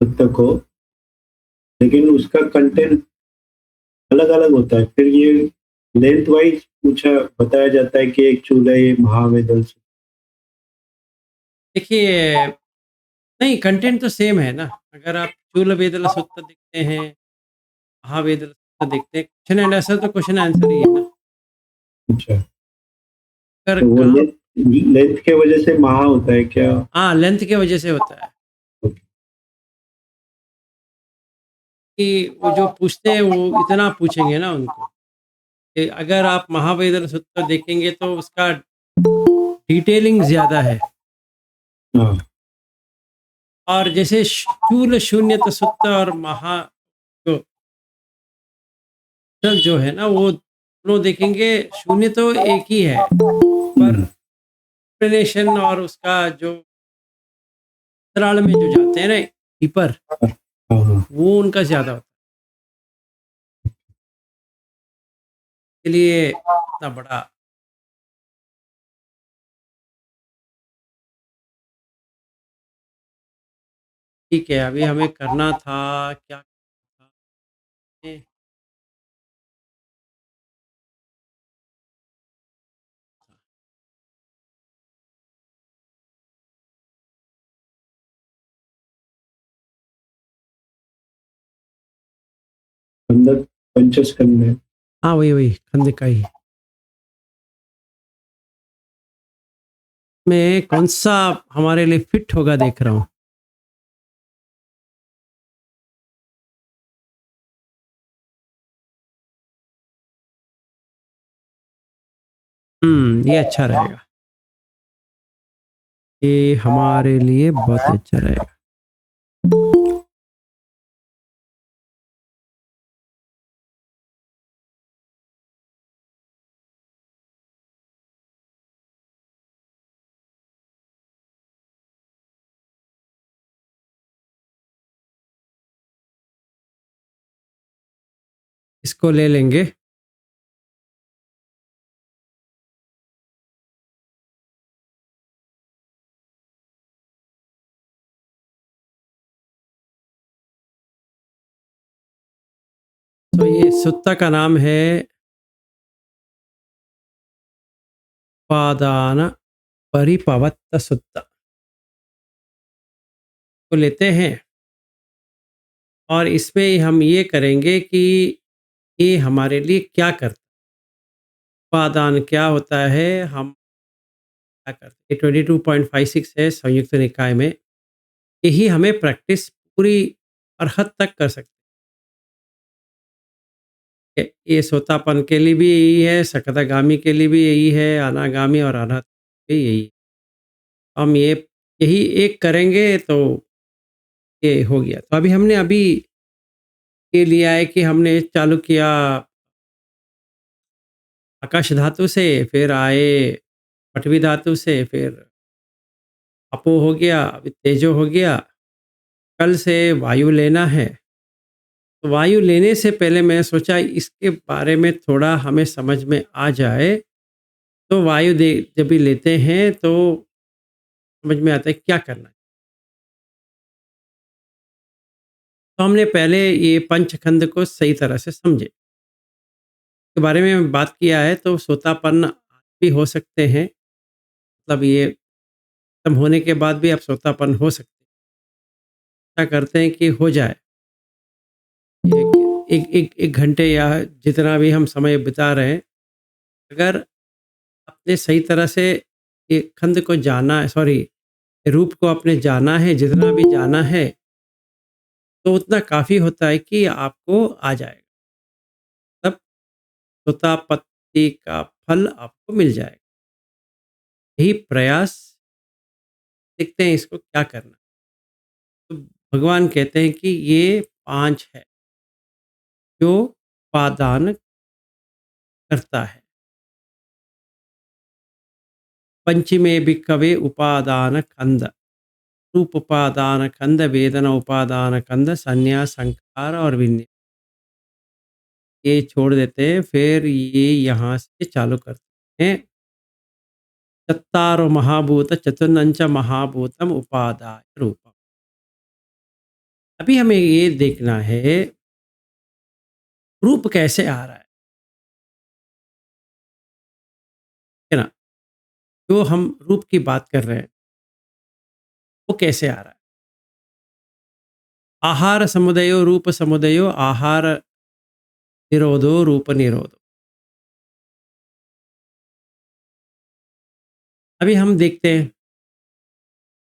पुस्तक हो, लेकिन उसका कंटेंट अलग-अलग होता है। फिर ये लेंथ वाइज़ बताया जाता है कि एक चूल्हा ये महावेदल से। देखिए, नहीं कंटेंट तो सेम है ना। अगर आप चूल-वेदला सुत्ता देखते हैं, महावेदला सुत्ता देखते हैं, क्वेश्चन एंड आंसर तो क्वेश्चन आंसर ही है ना। अच्छा, अगर तो वो कहाँ लेंथ के वजह से महा होता है क्या? हाँ, लेंथ की वजह से होता है ओके, कि वो जो पूछते हैं वो इतना पूछेंगे ना उनको, कि अगर आप महावेदला सुत्ता देखेंगे तो उसका डिटेलिंग ज़्यादा है। हाँ, और जैसे शूल, शून्य सुत्ता और महा जो टल जो है ना वो दोनों देखेंगे, शून्य तो एक ही है, पर हुँ, एक्सप्लेनेशन और उसका जो अंतराल में जो जाते हैं ना डीपर, हाँ, हाँ। वो उनका ज़्यादा होता है। इसलिए इतना बड़ा ठीक है, अभी हमें करना था क्या था ए, अंदर पंचस्कंद में। हाँ, वही खंड का ही। मैं कौन-सा हमारे लिए फिट होगा देख रहा हूँ। ये अच्छा रहेगा। ये हमारे लिए बहुत अच्छा रहेगा। इसको ले लेंगे। तो ये सुत्ता का नाम है उपादान परिपवत्त सुत्ता। को लेते हैं और इसमें हम ये करेंगे कि ये हमारे लिए क्या करता है? उपादान क्या होता है, हम क्या करते हैं? 22.56 है संयुक्त निकाय में, यही हमें प्रैक्टिस पूरी और हद तक कर सकते हैं। ये सोतापन के लिए भी यही है, सकदागामी के लिए भी यही है, अनागामी और अनाथ भी यही है। हम यही एक करेंगे तो ये हो गया। तो अभी ये लिया है कि हमने चालू किया आकाश धातु से, फिर आए पटवी धातु से, फिर अपो हो गया, अभी तेजो हो गया, कल से वायु लेना है। तो वायु लेने से पहले मैंने सोचा इसके बारे में थोड़ा हमें समझ में आ जाए, तो वायु दे जब भी लेते हैं तो समझ में आता है क्या करना है। तो हमने पहले ये पंचखंड को सही तरह से समझे। के बारे में बात किया है तो सोतापन्न भी हो सकते हैं, मतलब ये खत्म होने के बाद भी अब सोतापन्न हो सकते हैं। क्या करते हैं कि हो जाए, एक एक एक 1 घंटे या जितना भी हम समय बिता रहे हैं, अगर आपने सही तरह से ये खंड को जाना है, सॉरी रूप को आपने जाना है, जितना भी जाना है, तो उतना काफ़ी होता है कि आपको आ जाएगा। तब सोतापत्ति का फल आपको मिल जाएगा। यही प्रयास, देखते हैं इसको क्या करना। तो भगवान कहते हैं कि ये 5 है, जो पादान करता है। पंचमे भिक्खवे उपादान खंड, रूप उपादान खंड, वेदना उपादान खंड, संन्यास, संखार और विन्यास। ये छोड़ देते हैं, फिर ये यहाँ से चालू करते हैं। चत्तारो महाभूत चतुर्नंच महाभूतम उपादाय रूपम। अभी हमें ये देखना है रूप कैसे आ रहा है ना? जो हम रूप की बात कर रहे हैं, वो कैसे आ रहा है? आहार समुदयो रूप समुदयो आहार निरोधो रूप निरोधो। अभी हम देखते हैं,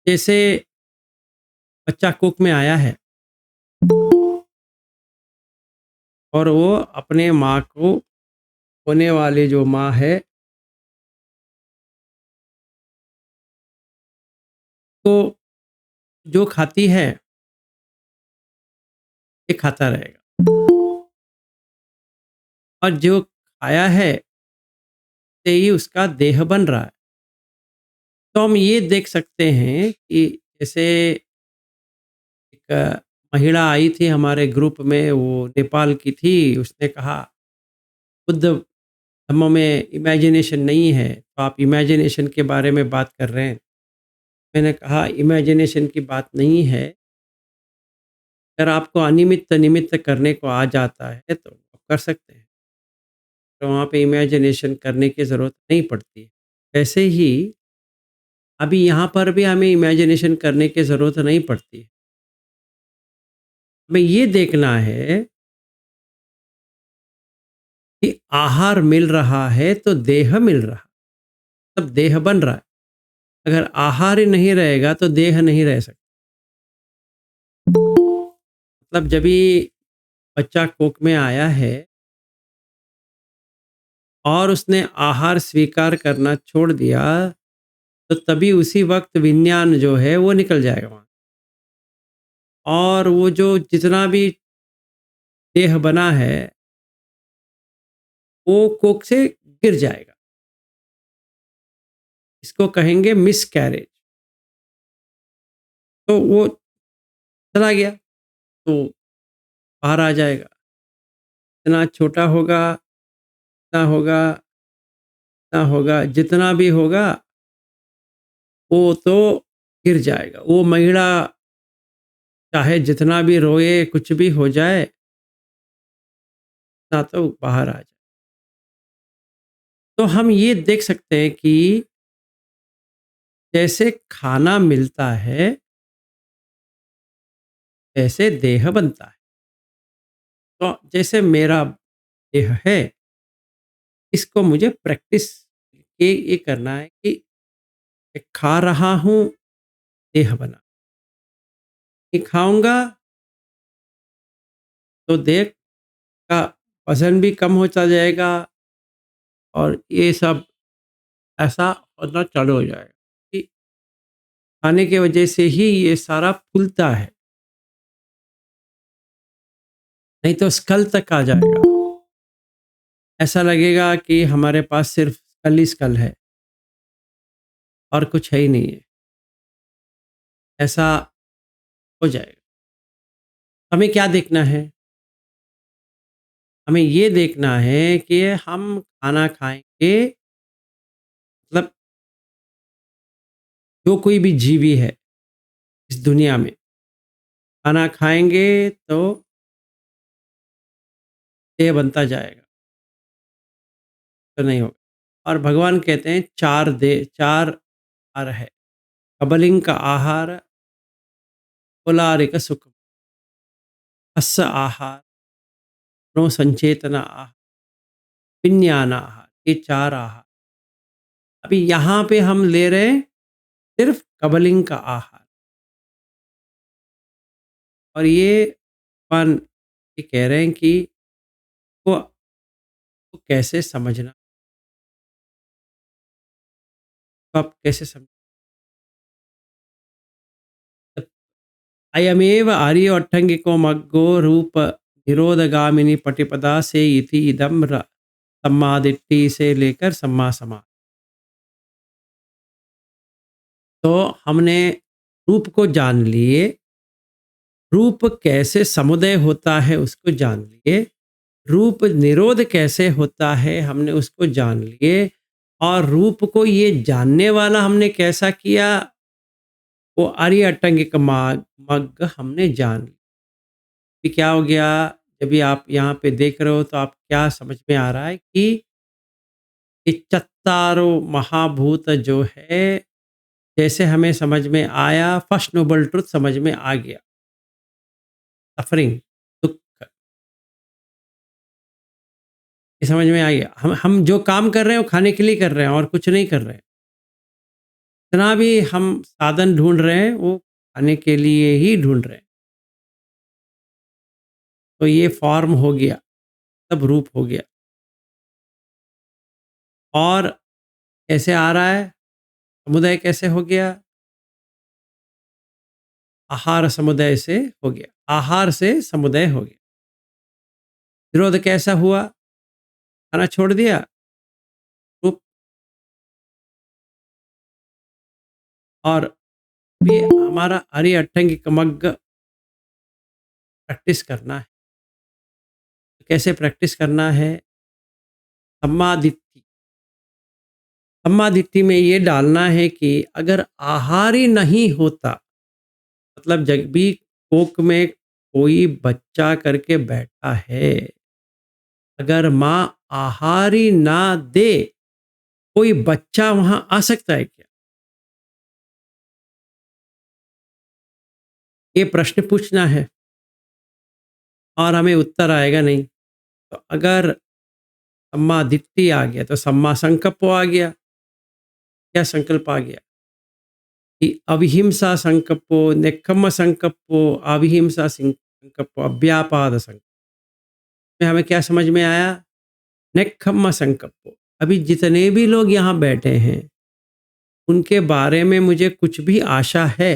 जैसे बच्चा कोख में आया है और वो अपने माँ को, होने वाली जो माँ है, तो जो खाती है, ये खाता रहेगा और जो खाया है, से ही उसका देह बन रहा है। तो हम ये देख सकते हैं कि जैसे एक महिला आई थी हमारे ग्रुप में, वो नेपाल की थी। उसने कहा, बुद्ध धम्म में इमेजिनेशन नहीं है, तो आप इमेजिनेशन के बारे में बात कर रहे हैं। मैंने कहा, इमेजिनेशन की बात नहीं है, अगर आपको अनिमित्त निमित्त करने को आ जाता है तो आप कर सकते हैं, तो वहाँ पे इमेजिनेशन करने की ज़रूरत नहीं पड़ती है। वैसे ही अभी यहाँ पर भी हमें इमेजिनेशन करने की ज़रूरत नहीं पड़ती है। हमें ये देखना है कि आहार मिल रहा है तो देह मिल रहा है, तब देह बन रहा है। अगर आहार ही नहीं रहेगा तो देह नहीं रह सकता। मतलब जब भी बच्चा कोख में आया है और उसने आहार स्वीकार करना छोड़ दिया, तो तभी उसी वक्त विज्ञान जो है वो निकल जाएगा वहाँ, और वो जो जितना भी देह बना है वो कोख से गिर जाएगा। इसको कहेंगे मिस कैरेज। तो वो चला गया तो बाहर आ जाएगा। इतना छोटा होगा, इतना होगा, इतना होगा, जितना भी होगा वो तो गिर जाएगा। वो महिला चाहे जितना भी रोए, कुछ भी हो जाए, ना तो बाहर आ जाए। तो हम ये देख सकते हैं कि जैसे खाना मिलता है, वैसे देह बनता है। तो जैसे मेरा देह है, इसको मुझे प्रैक्टिस ये करना है कि मैं खा रहा हूँ, देह बना। ये खाऊँगा तो देह का वज़न भी कम होता जाएगा और ये सब ऐसा होना चालू हो जाएगा कि खाने की वजह से ही ये सारा फूलता है, नहीं तो स्कल तक आ जाएगा। ऐसा लगेगा कि हमारे पास सिर्फ स्कल ही स्कल है और कुछ है ही नहीं है, ऐसा हो जाएगा। हमें क्या देखना है? हमें ये देखना है कि हम खाना खाएँगे, मतलब जो कोई भी जीवी है इस दुनिया में, खाना खाएँगे तो देह बनता जाएगा, तो नहीं होगा। और भगवान कहते हैं 4 आहार है, कबलिंग का आहार, कोलारिक सुख, अस्य आहार, नो संचेतना आहार, विज्ञान आहार, ये 4 आहार। अभी यहाँ पे हम ले रहे हैं सिर्फ कबलिंग का आहार, और ये भगवान ये कह रहे हैं कि वो कैसे समझना, तो आप कैसे समझ, अयमेव आर्यो अट्टंगिको मग्गो रूप निरोधगामिनी पटिपदा से इति इदम सम्मादिट्ठी से लेकर सम्मा समा। तो हमने रूप को जान लिए, रूप कैसे समुदय होता है उसको जान लिए, रूप निरोध कैसे होता है हमने उसको जान लिए, और रूप को ये जानने वाला हमने कैसा किया, वो आर्य अट्टंगिक मग्ग हमने जान लिया। कि क्या हो गया, जब भी आप यहाँ पे देख रहे हो तो आप क्या समझ में आ रहा है कि ये चत्तारों महाभूत जो है, जैसे हमें समझ में आया, फर्स्ट नोबल ट्रुथ समझ में आ गया, सफरिंग, दुःख, ये समझ में आ गया। हम जो काम कर रहे हैं वो खाने के लिए कर रहे हैं और कुछ नहीं कर रहे हैं। जितना भी हम साधन ढूँढ रहे हैं वो खाने के लिए ही ढूँढ रहे हैं। तो ये फ़ॉर्म हो गया, तब रूप हो गया। और कैसे आ रहा है? समुदाय कैसे हो गया? आहार समुदाय से हो गया। आहार से समुदाय हो गया। विरोध कैसा हुआ? खाना छोड़ दिया, रूप। और ये हमारा हरि अट्टंगी कमग्ग प्रैक्टिस करना है। कैसे प्रैक्टिस करना है? सम्मादिट्ठि। सम्मादिट्ठि में ये डालना है कि अगर आहार ही नहीं होता, मतलब जब भी कोख में कोई बच्चा करके बैठा है, अगर माँ आहार ही ना दे, कोई बच्चा वहाँ आ सकता है क्या? ये प्रश्न पूछना है और हमें उत्तर आएगा नहीं। तो अगर सम्मा दिट्ठी आ गया तो सम्मा संकल्प आ गया। क्या संकल्प आ गया? कि अविहिंसा संकल्पो, नेक्खम्म संकल्पो, अविहिंसा संकल्पो, अव्यापाद संकल्प में हमें क्या समझ में आया? नेक्खम्म संकल्पो। अभी जितने भी लोग यहाँ बैठे हैं, उनके बारे में मुझे कुछ भी आशा है,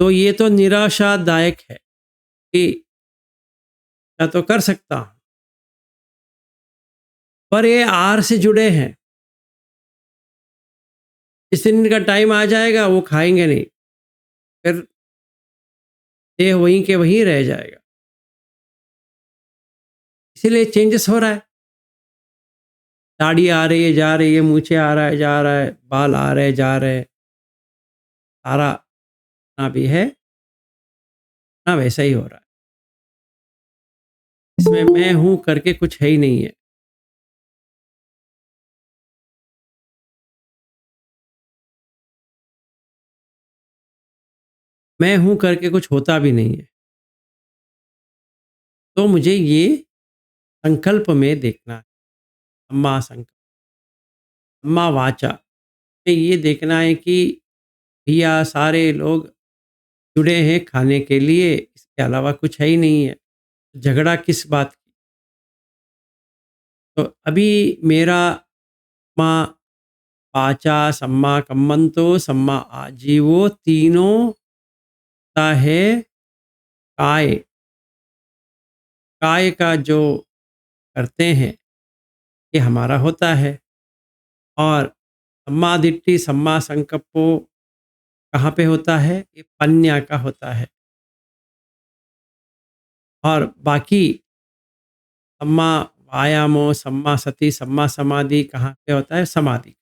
तो ये तो निराशादायक है कि मैं तो कर सकता हूँ, पर ये आहार से जुड़े हैं। जिस दिन इनका टाइम आ जाएगा वो खाएंगे नहीं, फिर देह वहीं के वहीं रह जाएगा। इसीलिए चेंजेस हो रहा है। दाढ़ी आ रही है, जा रही है, मूछें आ रहा है, जा रहा है, बाल आ रहे हैं, जा रहे हैं, सारा ना भी है ना वैसा ही हो रहा है। इसमें मैं हूँ करके कुछ है ही नहीं है। मैं हूँ करके कुछ होता भी नहीं है। तो मुझे ये संकल्प में देखना है। अम्मा संकल्प, अम्मा वाचा में ये देखना है कि भैया सारे लोग जुड़े हैं खाने के लिए, इसके अलावा कुछ है ही नहीं है। झगड़ा किस बात की? तो अभी मेरा माँ वाचा, सम्मा कम्मंतो, सम्मा आजीवो, तीनों का है काय। काय का जो करते हैं ये हमारा होता है। और सम्मा दिट्ठी, सम्मा संकप्पो कहाँ पे होता है? ये पन्या का होता है। और बाकी सम्मा वायामो, सम्मा सति, सम्मा समाधि कहाँ पे होता है? समाधि।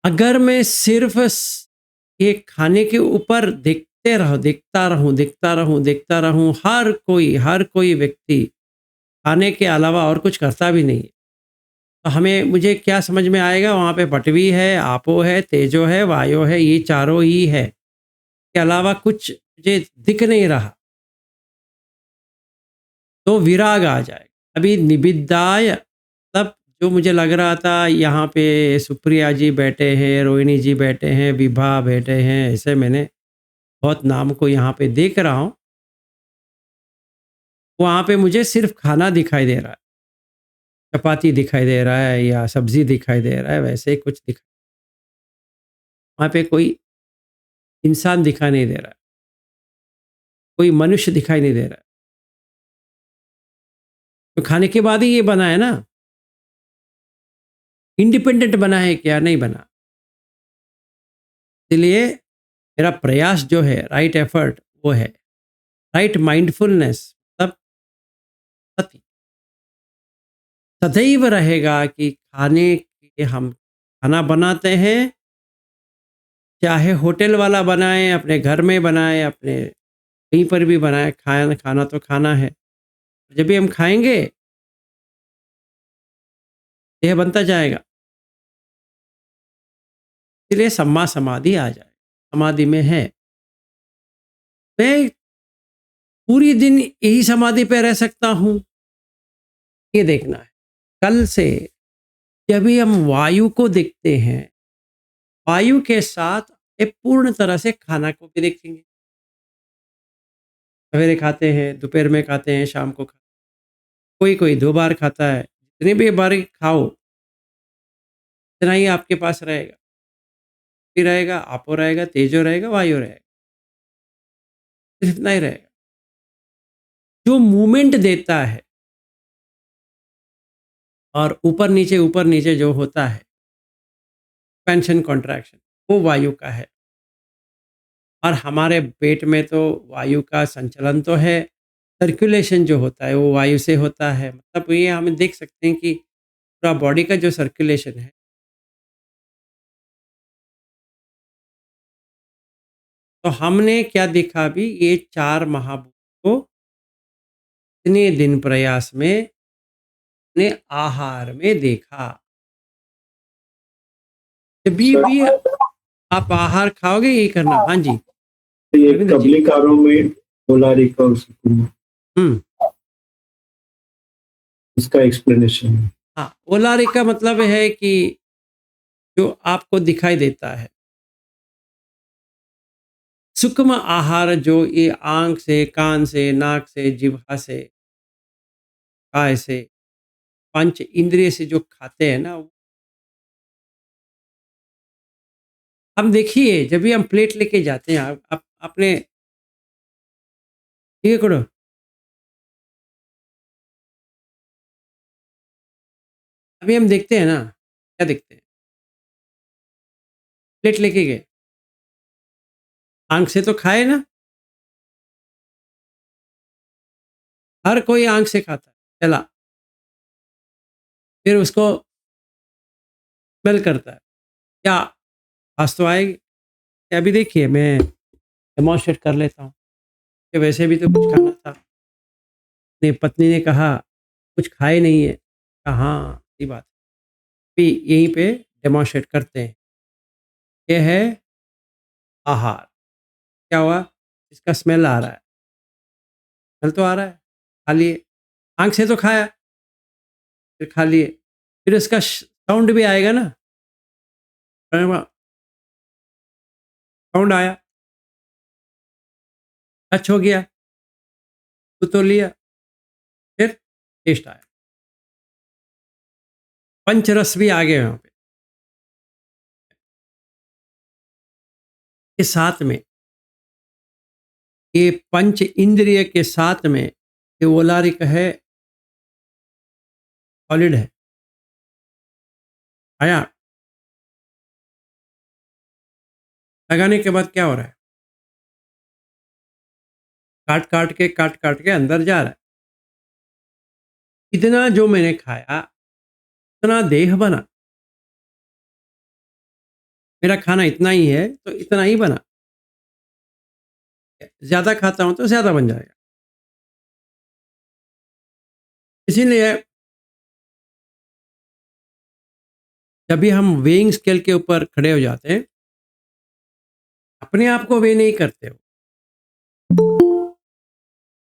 अगर मैं सिर्फ ये खाने के ऊपर देखते रहो, देखता रहूं, देखता रहूं, देखता रहूं, हर कोई व्यक्ति खाने के अलावा और कुछ करता भी नहीं है, तो हमें मुझे क्या समझ में आएगा? वहाँ पे पटवी है, आपो है, तेजो है, वायु है, ये चारों ही है, के अलावा कुछ मुझे दिख नहीं रहा। तो विराग आ जाएगा। अभी निबिद्धाय, तब जो मुझे लग रहा था यहाँ पे सुप्रिया जी बैठे हैं, रोहिणी जी बैठे हैं, विभा बैठे हैं, ऐसे मैंने बहुत नाम को यहाँ पे देख रहा हूँ। वहाँ पे मुझे सिर्फ खाना दिखाई दे रहा है, चपाती दिखाई दे रहा है या सब्जी दिखाई दे रहा है, वैसे ही कुछ दिखाई, वहाँ पे कोई इंसान दिखाई नहीं दे रहा है, कोई मनुष्य दिखाई नहीं दे रहा है। तो खाने के बाद ही ये बना है ना, इंडिपेंडेंट बना है क्या? नहीं बना। इसलिए मेरा प्रयास जो है, राइट एफर्ट वो है, राइट माइंडफुलनेस, तब सती सदैव रहेगा कि खाने के हम खाना बनाते हैं, चाहे होटल वाला बनाए, अपने घर में बनाए, अपने कहीं पर भी बनाए, खाया खाना तो खाना है। जब भी हम खाएँगे, देह बनता जाएगा। इसलिए सम्मा समाधि आ जाए, समाधि में है। मैं पूरी दिन यही समाधि पे रह सकता हूँ, ये देखना है। कल से जब भी हम वायु को देखते हैं, वायु के साथ एक पूर्ण तरह से खाना को भी देखेंगे। सवेरे खाते हैं, दोपहर में खाते हैं, शाम को खाते हैं। कोई-कोई 2 बार खाता है। जितनी भी बारी खाओ, इतना ही आपके पास रहेगा। भी रहेगा, आपो रहेगा, तेजो रहेगा, वायु रहेगा। सिर्फ इतना ही रहेगा। जो मूवमेंट देता है और ऊपर-नीचे जो होता है, एक्सपेंशन, कॉन्ट्रैक्शन, वो वायु का है। और हमारे पेट में तो वायु का संचलन तो है, सर्कुलेशन जो होता है वो वायु से होता है। मतलब ये हम देख सकते हैं कि पूरा बॉडी का जो सर्कुलेशन है, तो हमने क्या देखा अभी, ये 4 महाभूत को इतने दिन प्रयास में अपने आहार में देखा। जभी सर, भी आप आहार खाओगे यही करना। हाँ जी, ये रविंद्र जी। कबलिकारों में कोलारिका और सुकुमा, हुँ, इसका एक्सप्लेनेशन है। हाँ, ओलारिक का मतलब है कि जो आपको दिखाई देता है। सूक्ष्म आहार जो ये आँख से, कान से, नाक से, जिह्वा से, काय से, पंच इंद्रिय से जो खाते हैं ना, हम देखिए जब भी हम प्लेट लेके जाते हैं, आप अपने ये करो, अभी हम देखते हैं ना, क्या देखते हैं? प्लेट लेके गए, आँख से तो खाए ना, हर कोई आँख से खाता है, चला, फिर उसको स्मेल करता है, क्या आवाज़ तो आएगी। अभी देखिए मैं डेमॉन्स्ट्रेट कर लेता हूँ, कि वैसे भी तो कुछ खाना था। अपनी पत्नी ने कहा, "कुछ खाए नहीं है।" कहा, "हाँ, सही बात है।" अभी यहीं पे डेमॉन्स्ट्रेट करते हैं। ये है आहार। क्या हुआ? इसका स्मेल आ रहा है। स्मेल तो आ रहा है, खा लिए। आँख से तो खाया, फिर खा लिए। फिर इसका साउंड भी आएगा ना, साउंड आया, टच हो गया, छू तो लिया, फिर टेस्ट आया। पंचरस भी आ गए वहाँ पे। के साथ में, ये पंच इंद्रिय के साथ में, ये ओलारिक है, सॉलिड है। आया, लगाने के बाद क्या हो रहा है? काट-काट के अंदर जा रहा है। इतना जो मैंने खाया, इतना देह बना। मेरा खाना इतना ही है, तो इतना ही बना। ज़्यादा खाता हूँ तो ज़्यादा बन जाएगा। इसीलिए जब भी हम वेइंग स्केल के ऊपर खड़े हो जाते हैं, अपने आप को वेइ नहीं करते हो।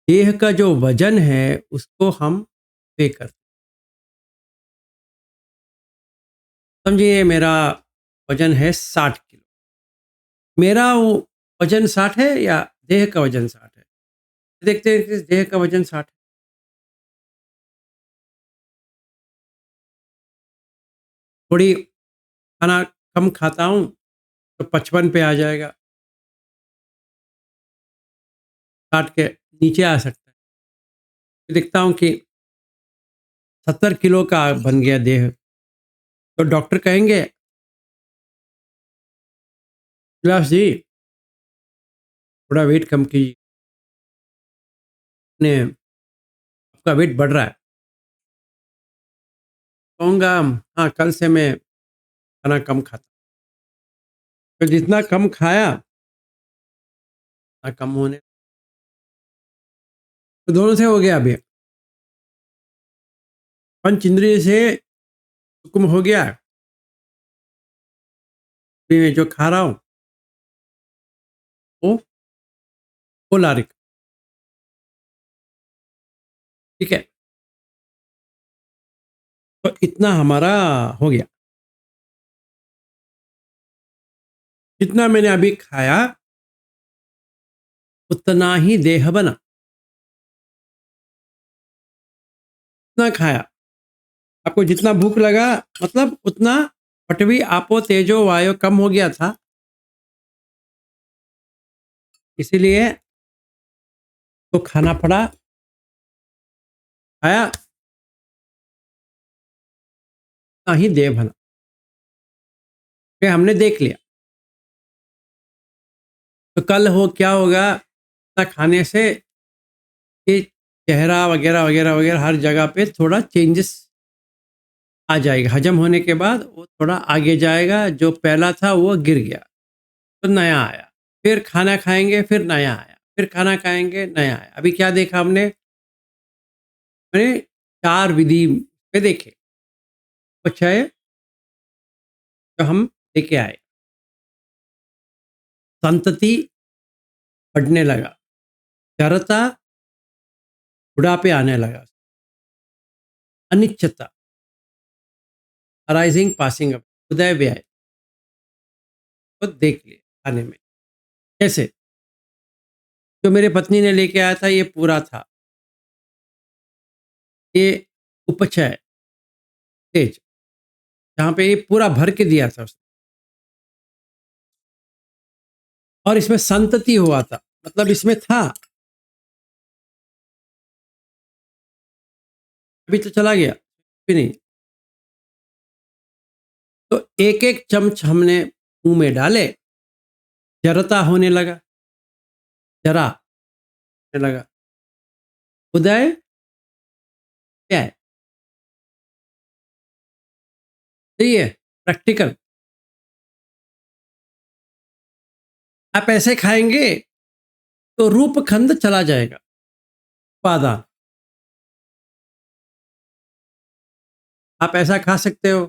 देह का जो वज़न है, उसको हम वेइ करते हैं। समझिए मेरा वज़न है 60 किलो। मेरा वो वज़न 60 है या देह का वज़न 60 है? देखते हैं कि देह का वज़न 60 है। थोड़ी खाना कम खाता हूँ, तो 55 पे आ जाएगा, 60 के नीचे आ सकता है। फिर देखता हूँ कि 70 किलो का बन गया देह, तो डॉक्टर कहेंगे, "कैलाश जी, थोड़ा वेट कम कीजिए, अपने आपका वेट बढ़ रहा है।" कहूँगा, "हाँ, कल से मैं खाना कम खाता हूँ।" तो जितना कम खाया, उतना कम होने तो दोनों से हो गया अभी। पंच इंद्रिय से हुक्म हो गया, अभी मैं जो खा रहा हूँ वो पोलारिक, ठीक है? तो इतना हमारा हो गया। जितना मैंने अभी खाया उतना ही देह बना। उतना खाया, आपको जितना भूख लगा मतलब उतना पटवी आपो तेजो वायु कम हो गया था, इसीलिए तो खाना पड़ा। खाया उतना ही देह बना। फिर हमने देख लिया तो कल हो क्या होगा, इतना खाने से ये चेहरा वगैरह वगैरह वगैरह हर जगह पे थोड़ा चेंजेस आ जाएगा। हजम होने के बाद वो थोड़ा आगे जाएगा, जो पहला था वो गिर गया तो नया आया। फिर खाना खाएंगे फिर नया आया, फिर खाना खाएंगे नया आया। अभी क्या देखा हमने? मैंने 4 विधि पे देखे। अच्छा है, जो हम लेके आए, संतति बढ़ने लगा, जड़ता बुढ़ापे आने लगा, अनिश्चितता अराइजिंग पासिंग अप, उदय व्यय को देख लिए खाने में। कैसे? जो मेरे पत्नी ने लेके आया था ये पूरा था, ये उपचय तेज, जहाँ पे ये पूरा भर के दिया था उसने, और इसमें संतति हुआ था, मतलब इसमें था, अभी तो चला गया भी नहीं। तो एक एक चम्मच हमने मुंह में डाले, जरता होने लगा, जरा होने लगा, उदय व्यय। सही है, प्रैक्टिकल। आप ऐसे खाएंगे तो रूप खंड चला जाएगा, उपादान। आप ऐसा खा सकते हो,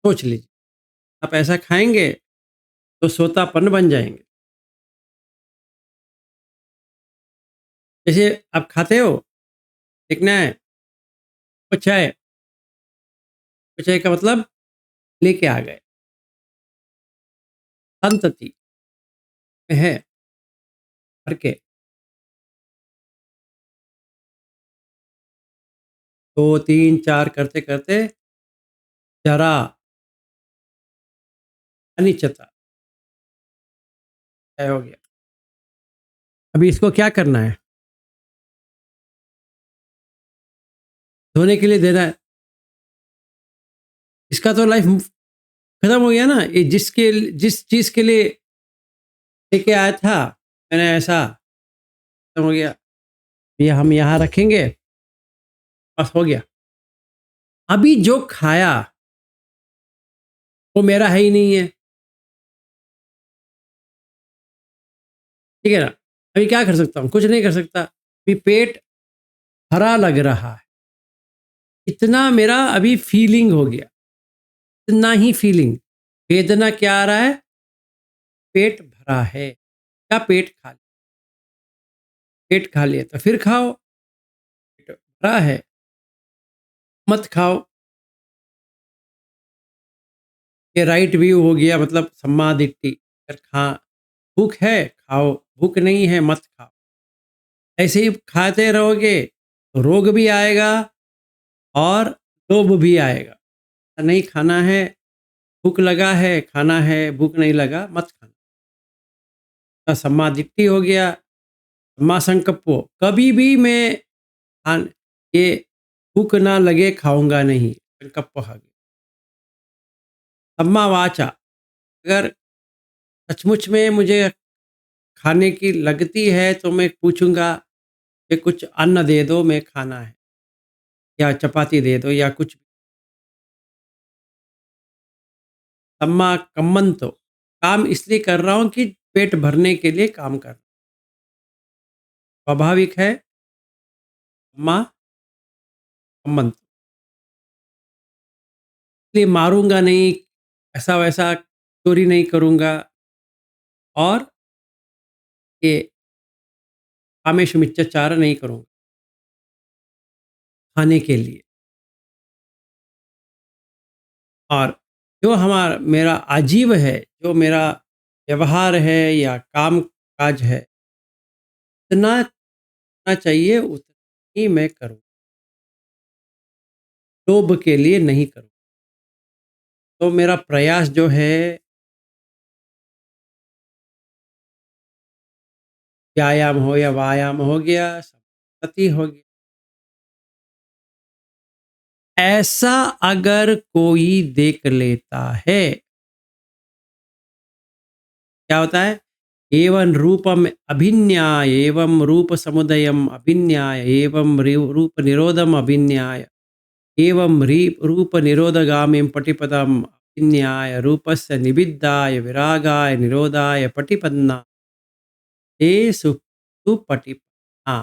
सोच लीजिए। आप ऐसा खाएंगे तो सोतापन बन जाएंगे। जैसे आप खाते हो, देखना है, उपचय, उपचय का मतलब लेके आ गए, संतति में है भर के, 2 3 4 करते करते जरा, अनिश्चितता तय हो गया। अभी इसको क्या करना है? धोने के लिए देना है। इसका तो लाइफ खत्म हो गया ना। ये जिस चीज के लिए लेके आया था, मैंने ऐसा खत्म हो गया। ये हम यहाँ रखेंगे, बस हो गया। अभी जो खाया वो मेरा है ही नहीं है, ठीक है ना? अभी क्या कर सकता हूँ? कुछ नहीं कर सकता। अभी पेट भरा लग रहा है, इतना मेरा अभी फीलिंग हो गया, इतना ही फीलिंग। वेदना क्या आ रहा है? पेट भरा है, क्या पेट खाली? पेट खा लिया तो फिर खाओ, पेट भरा है मत खाओ। ये राइट व्यू हो गया, मतलब सम्मा दिट्ठी। अगर खा भूख है खाओ, भूख नहीं है मत खाओ। ऐसे ही खाते रहोगे तो रोग भी आएगा और लोभ भी आएगा। नहीं खाना है, भूख लगा है खाना है, भूख नहीं लगा मत खाना। सम्मा दिट्ठी हो गया, सम्मा संकप्पो, कभी भी मैं खान ये भूख ना लगे खाऊंगा नहीं, संकप्प आ गया। सम्मा वाचा, अगर सचमुच में मुझे खाने की लगती है तो मैं पूछूंगा कि कुछ अन्न दे दो, मैं खाना है, या चपाती दे दो या कुछ। सम्मा कम्मंतो, काम इसलिए कर रहा हूँ कि पेट भरने के लिए काम कर रहा हूं। स्वाभाविक है, अम्मा अम्मन। इसलिए मारूँगा नहीं, ऐसा-वैसा चोरी नहीं करूँगा और ये कामेषु-मिच्छाचार नहीं करूँगा खाने के लिए। और जो मेरा आजीव है, जो मेरा व्यवहार है या काम-काज है, इतना करना चाहिए उतना ही मैं करूँ, लोभ के लिए नहीं करूँ। तो मेरा प्रयास जो है व्यायाम हो या वायाम हो गया, सती हो गया। ऐसा अगर कोई देख लेता है, क्या होता है? एवं रूपम अभिन्याय एवं रूप समुदयम अभिन्याय एवं रूप निरोधम अभिन्याय एवं रूप निरोधगामिं पटिपदम अभिन्याय रूपस्य निबिद्धाय विरागाय निरोधाय पटिपन्ना ते सुपटिपन्ना।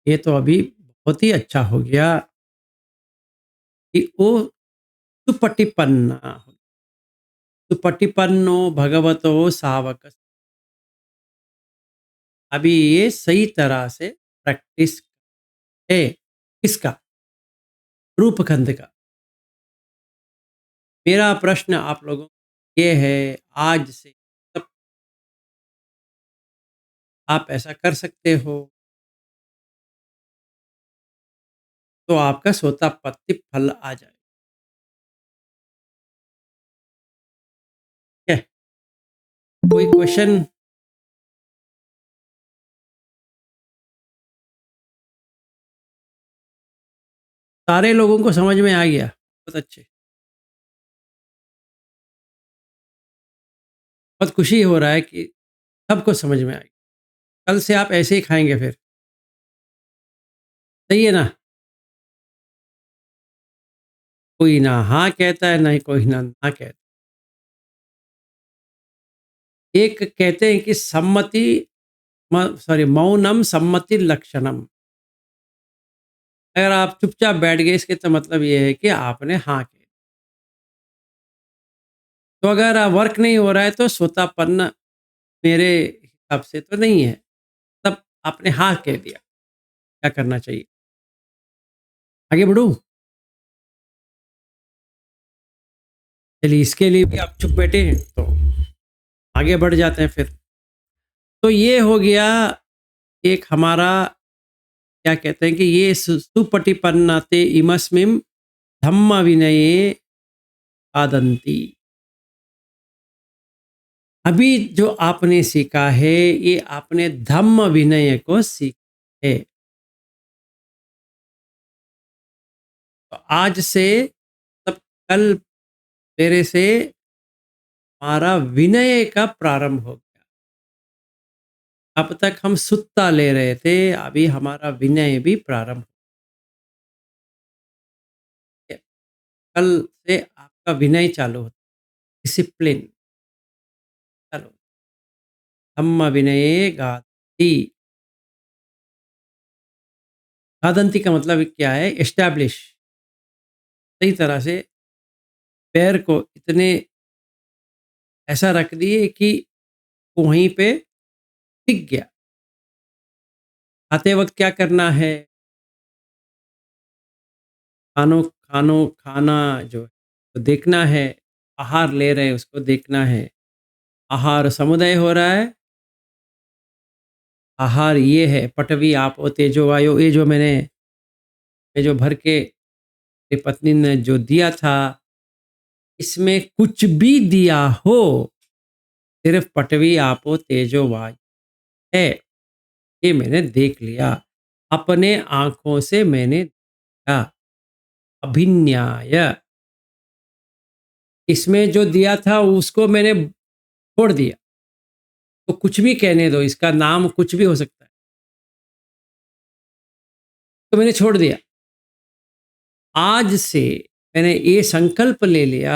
ये तो अभी बहुत ही अच्छा हो गया कि वो सुपटिपन्ना हो। सुपटिपन्नो भगवतो सावक। अभी ये सही तरह से प्रैक्टिस है। किसका? रूपखंड का। मेरा प्रश्न आप लोगों को ये है, आज से तब आप ऐसा कर सकते हो तो आपका सोतापट्टी फल आ जाए। ठीक है? कोई क्वेश्चन? सारे लोगों को समझ में आ गया? बहुत अच्छे। बहुत खुशी हो रहा है कि सबको समझ में आ गया। कल से आप ऐसे ही खाएँगे फिर। सही है ना? कोई ना हाँ कहता है, ना ही कोई ना कहता। एक कहते हैं कि सम्मति मौनम सम्मति लक्षणम। अगर आप चुपचाप बैठ गए इसके तो मतलब ये है कि आपने हाँ कह दी। तो अगर वर्क नहीं हो रहा है तो सोतापन्न मेरे हिसाब से तो नहीं है। तब आपने हाँ कह दिया। क्या करना चाहिए? आगे बढ़ूँ? चलिए इसके लिए भी आप चुप बैठे हैं तो आगे बढ़ जाते हैं फिर। तो ये हो गया एक हमारा क्या कहते हैं कि ये सुपटिपन्नाते इमस्मिन् धम्म विनये आदन्ति। अभी जो आपने सीखा है ये आपने धम्म विनय को सीखा है। तो आज से तब कल मेरे से हमारा विनय का प्रारंभ हो गया। अब तक हम सुत्ता ले रहे थे, अभी हमारा विनय भी प्रारंभ हो गया। कल से आपका विनय चालू होता है, डिसिप्लिन। चलो, धम्म विनये गाति। गादंती का मतलब क्या है? एस्टैब्लिश। सही तरह से पैर को इतने ऐसा रख दिए कि वो वहीं पे टिक गया। खाते वक़्त क्या करना है? खाना जो है तो देखना है, आहार ले रहे हैं उसको देखना है। आहार समुदय हो रहा है, आहार ये है पटवी, आपो, तेजो, वायो। ये जो भर के मेरी पत्नी ने जो दिया था, इसमें कुछ भी दिया हो, सिर्फ़ पटवी, आपो, तेजो, वायु है। ये मैंने देख लिया। अपने आँखों से मैंने देखा। अभिन्याय। इसमें जो दिया था उसको मैंने छोड़ दिया। तो कुछ भी कहने दो, इसका नाम कुछ भी हो सकता है। तो मैंने छोड़ दिया। आज से मैंने ये संकल्प ले लिया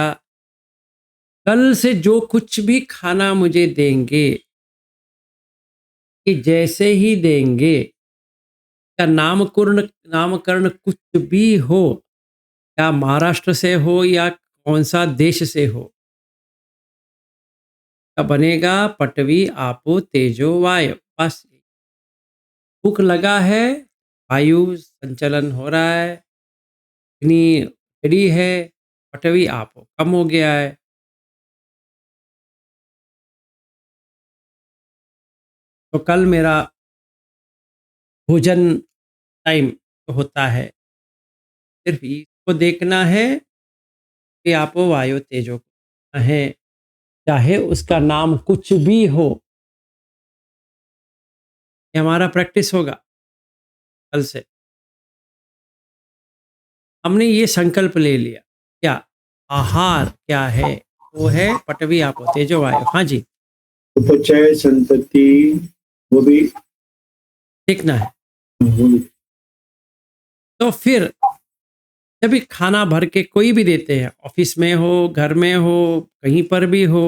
कल से जो कुछ भी खाना मुझे देंगे, कि जैसे ही देंगे, का नामकरण कुछ भी हो, या महाराष्ट्र से हो या कौन-सा देश से हो, का बनेगा पटवी आपो तेजो वायु। बस भूख लगा है, वायु संचलन हो रहा है, अग्नि खड़ी है, पटवी आपो कम हो गया है। तो कल मेरा भोजन टाइम होता है, सिर्फ इसको देखना है कि आपो वायु तेजो है, चाहे उसका नाम कुछ भी हो। ये हमारा प्रैक्टिस होगा कल से। हमने ये संकल्प ले लिया। क्या आहार क्या है? वो है पटवी आपो तेजो वायु। हाँ जी, उपचय संतति वो भी देखना है। वो भी तो फिर जब भी खाना भर के कोई भी देते हैं, ऑफिस में हो, घर में हो, कहीं पर भी हो,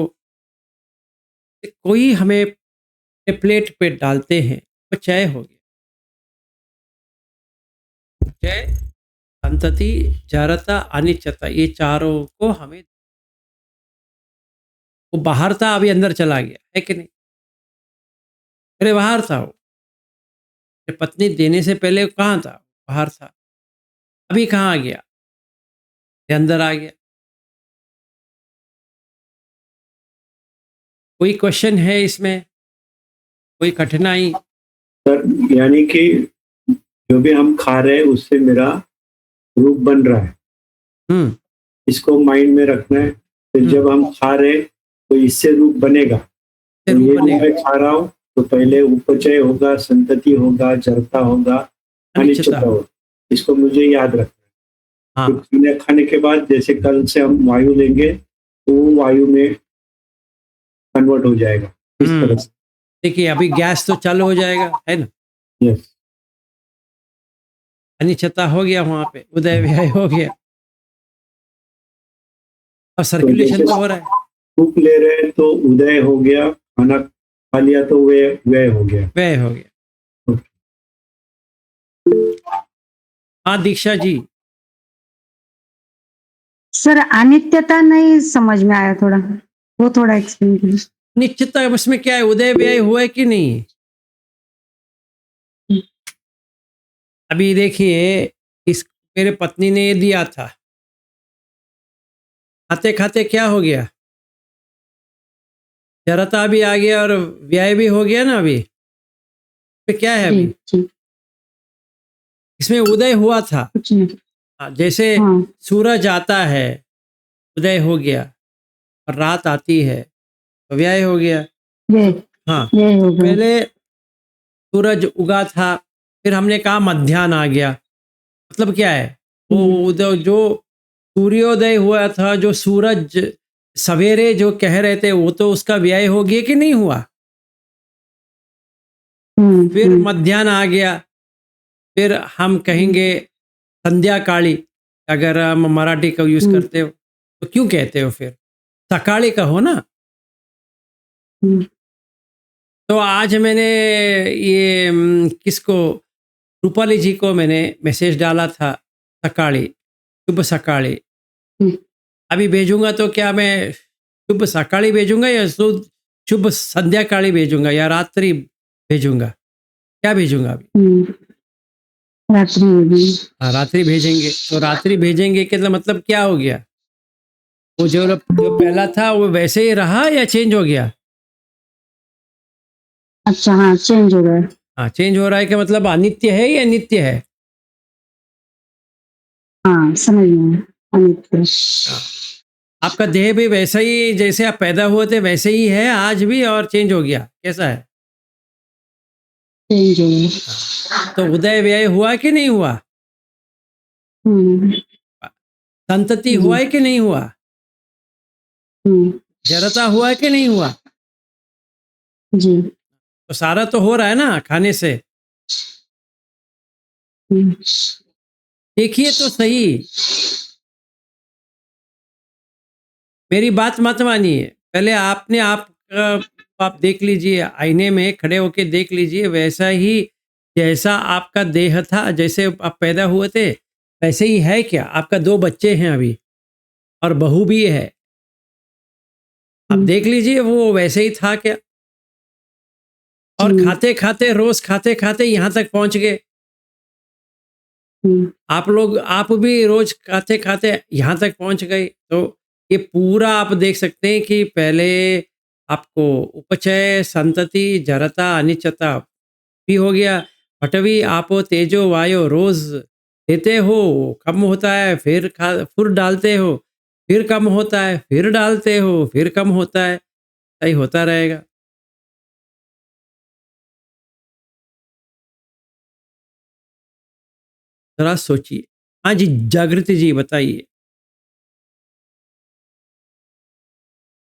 कोई हमें प्लेट पे डालते हैं, उपचय हो गया। उपचय, संतति, जड़ता, अनिच्चता, ये चारों को हमें, वो बाहर था अभी अंदर चला गया, है कि नहीं? अरे बाहर था वो, मेरी पत्नी देने से पहले कहाँ था? बाहर था। अभी कहाँ आ गया? ये अंदर आ गया। कोई क्वेश्चन है इसमें? कोई कठिनाई? सर यानी कि जो भी हम खा रहे हैं उससे मेरा रूप बन रहा है, हुँ, इसको माइंड में रखना है। फिर हुँ, जब हम खा रहे हैं तो इससे रूप बनेगा। से तो रूप ये जो बनेगा। मैं खा रहा हूँ तो पहले उपचय होगा, संतति होगा, जड़ता होगा, अनिश्चितता अनिश्चितता हो। होगा। इसको मुझे याद रखना है। हाँ, फिर खाना खाने के बाद जैसे कल से हम वायु लेंगे तो वो वायु में कन्वर्ट हो जाएगा इस हुँ। तरह से। देखिए अभी गैस तो चालू हो जाएगा, है ना? यस। अनिश्चितता हो गया वहाँ पे, उदय व्यय हो गया और तो सर्कुलेशन जैसे तो हो रहा है, सूप ले रहे हैं तो उदय हो गया, खाना खा लिया तो व्यय व्यय हो गया। व्यय हो गया। हाँ, दीक्षा जी। सर अनित्यता नहीं समझ में आया थोड़ा, वो थोड़ा एक्सप्लेन कीजिए। अनिश्चितता उसमें क्या है? उदय व्यय हुआ है कि नहीं? अभी देखिए, इस मेरे पत्नी ने ये दिया था, खाते-खाते क्या हो गया? जड़ता भी आ गया और व्यय भी हो गया ना अभी। तो क्या है जी अभी? जी, इसमें उदय हुआ था। कुछ नहीं। जैसे हाँ, सूरज आता है, उदय हो गया, और रात आती है, तो व्यय हो गया। ये हाँ, ये हो गया। पहले सूरज उगा था, फिर हमने कहा मध्याह्न आ गया। मतलब क्या है? वो उदय जो सूर्योदय हुआ था, जो सूरज सवेरे जो कह रहे थे, वो तो उसका व्यय हो गया कि नहीं हुआ? फिर मध्याह्न आ गया, फिर हम कहेंगे संध्या काली, अगर हम मराठी का यूज़ करते हो, तो क्यों कहते हो फिर? सकाळी कहो ना। तो आज मैंने ये किसको, रूपाली जी को मैंने मैसेज डाला था, सकाळी, शुभ सकाळी। अभी भेजूँगा तो क्या मैं शुभ सकाळी भेजूँगा या शुभ संध्याकाळी भेजूँगा या रात्रि भेजूँगा? क्या भेजूँगा अभी? रात्रि होगी। हाँ, रात्रि भेजेंगे। तो रात्रि भेजेंगे के मतलब क्या हो गया? वो जो पहला था वो वैसे ही रहा या चेंज हो गया? अच्छा, हाँ चेंज हो गया। हाँ, चेंज हो रहा है क्या मतलब अनित्य है या नित्य है? हाँ समझ में आया, अनित्य। हाँ। आपका देह भी वैसा ही जैसे आप पैदा हुए थे वैसे ही है आज भी, और चेंज हो गया, कैसा है? चेंज हो गया। तो उदय व्यय हुआ कि नहीं हुआ? हम्म संतति जी। हुआ है कि नहीं हुआ? जड़ता हुआ है कि नहीं हुआ? जी। तो सारा तो हो रहा है ना खाने से। हम्म देखिए तो सही, मेरी बात मत मानिए। पहले आपने आप देख लीजिए, आईने में खड़े होके देख लीजिए, वैसा ही जैसा आपका देह था, जैसे आप पैदा हुए थे, वैसे ही है क्या? आपका 2 बच्चे हैं अभी और बहू भी है। आप देख लीजिए वो वैसे ही था क्या? और जी। खाते-खाते रोज़ खाते-खाते यहाँ तक पहुँच गए। आप भी रोज़ खाते-खाते यहाँ तक पहुँच गए। तो ये पूरा आप देख सकते हैं कि पहले आपको उपचय, संतति, जड़ता, अनिच्चता भी हो गया। पटवी, आपो, तेजो, वायो रोज़ लेते हो, कम होता है, फिर डालते हो, फिर कम होता है, फिर डालते हो, फिर कम होता है। सही होता रहेगा। ज़रा सोचिए। हाँ जी, जागृति जी बताइए।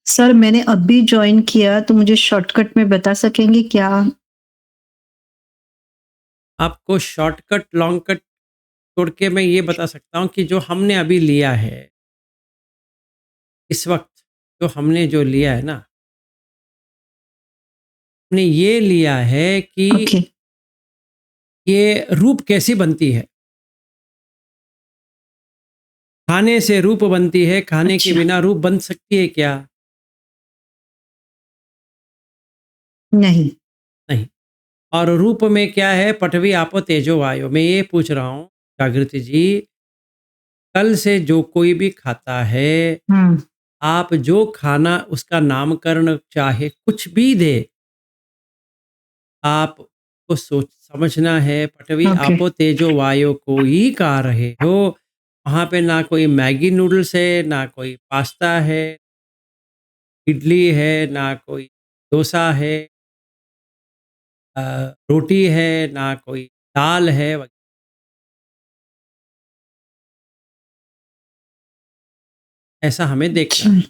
सर मैंने अभी जॉइन किया तो मुझे शॉर्टकट में बता सकेंगे क्या? आपको शॉर्टकट, लॉन्ग कट छोड़ के मैं ये बता सकता हूँ कि जो हमने अभी लिया है, इस वक़्त जो हमने जो लिया है ना, हमने ये लिया है कि ओके। ये रूप कैसी बनती है? खाने से रूप बनती है, खाने के अच्छा। बिना रूप बन सकती है क्या? नहीं। नहीं। और रूप में क्या है? पृथ्वी, आपो, तेजो, वायु। मैं ये पूछ रहा हूँ जागृति जी, कल से जो कोई भी खाता है, हुँ। आप जो खाना उसका नामकरण चाहे कुछ भी दे, आपको सोच समझना है, पृथ्वी, ओके। आपो, तेजो, वायु को ही गा रहे हो। वहाँ पे ना कोई मैगी नूडल्स है, ना कोई पास्ता है, इडली है, ना कोई डोसा है, अ, रोटी है, ना कोई दाल है। ऐसा हमें देखना अच्छा। है।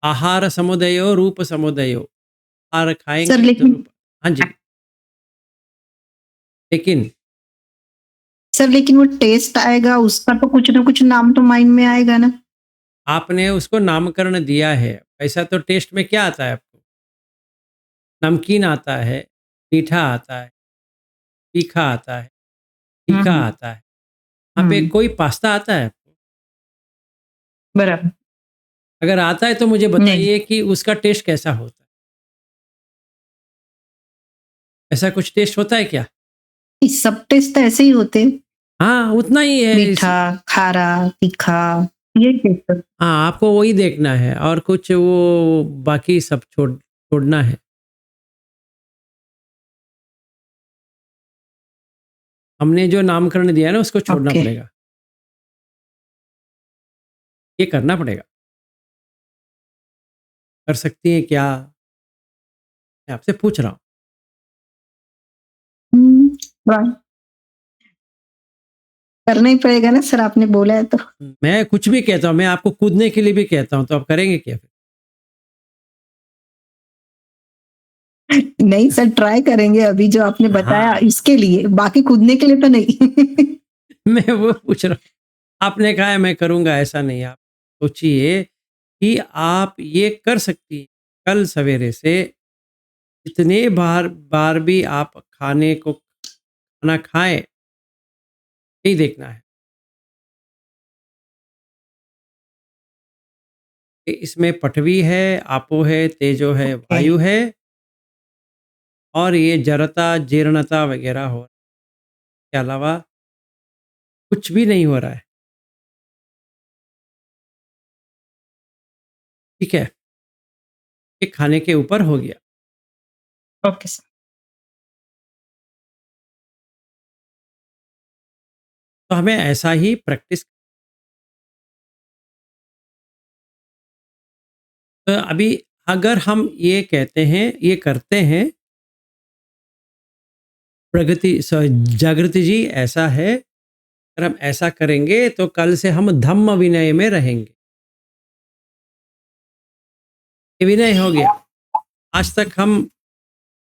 आहार समुदयो, रूप समुदयो। आहार सर खाएँगे तो लेकिन रूप। हाँ जी, लेकिन वो टेस्ट आएगा उसका तो कुछ ना कुछ नाम तो माइंड में आएगा ना? आपने उसको नामकरण दिया है। ऐसा तो टेस्ट में क्या आता है आपको? नमकीन आता है, मीठा आता है, तीखा आता है, हुँ, फीका हुँ। आता है। वहाँ पे हुँ, कोई पास्ता आता है आपको? बराबर। अगर आता है तो मुझे नहीं, बताइए कि उसका टेस्ट कैसा होता है? ऐसा कुछ टेस्ट होता है क्या? ये सब टेस्ट तो ऐसे ही होते हैं, हाँ, उतना ही है इस। मीठा, खारा, तीखा, यही टेस्ट है। हाँ, आपको वही देखना है और कुछ वो बाकी सब छोड़ना है। हमने जो नामकरण दिया है ना उसको छोड़ना ओके। पड़ेगा। ये करना पड़ेगा। कर सकती हैं क्या? मैं आपसे पूछ रहा हूँ। राइट। करना ही पड़ेगा ना सर, आपने बोला है तो। मैं कुछ भी कहता हूँ, मैं आपको कूदने के लिए भी कहता हूँ, तो आप करेंगे क्या फिर? नहीं सर, ट्राई करेंगे अभी जो आपने बताया हाँ, इसके लिए, बाकी कूदने के लिए तो नहीं। मैं वो पूछ रहा हूँ। आपने कहा है मैं करूँगा, ऐसा नहीं है। आप सोचिए कि आप ये कर सकती हैं। कल सवेरे से जितने बार भी आप खाना खाएँ, यही देखना है कि इसमें पृथ्वी है, आपो है, तेजो है, ओके। वायु है और ये जड़ता, जीर्णता वगैरह हो, के अलावा कुछ भी नहीं हो रहा है। ठीक है? ये खाने के ऊपर हो गया। Okay sir. तो हमें ऐसा ही प्रैक्टिस। अभी अगर हम ये कहते हैं, ये करते हैं, जागृति जी ऐसा है, अगर हम ऐसा करेंगे तो कल से हम धम्म विनय में रहेंगे। ये विनय हो गया। आज तक हम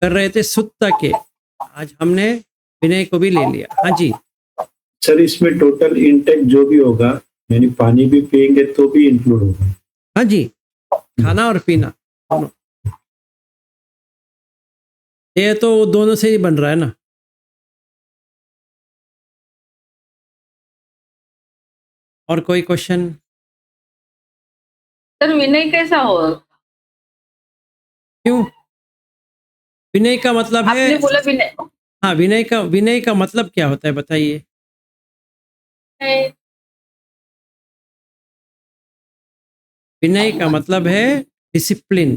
कर रहे थे सुत्त के, आज हमने विनय को भी ले लिया। हाँ जी, सर इसमें टोटल इंटेक जो भी होगा यानी पानी भी पिएंगे तो भी इंक्लूड होगा। हाँ जी, खाना और पीना दोनों। ये तो दोनों से ही बन रहा है ना। और कोई क्वेश्चन? सर विनय कैसा हो? क्यों? विनय का मतलब है, आपने बोला विनय हाँ, विनय का मतलब क्या होता है बताइए? विनय का मतलब है डिसिप्लिन।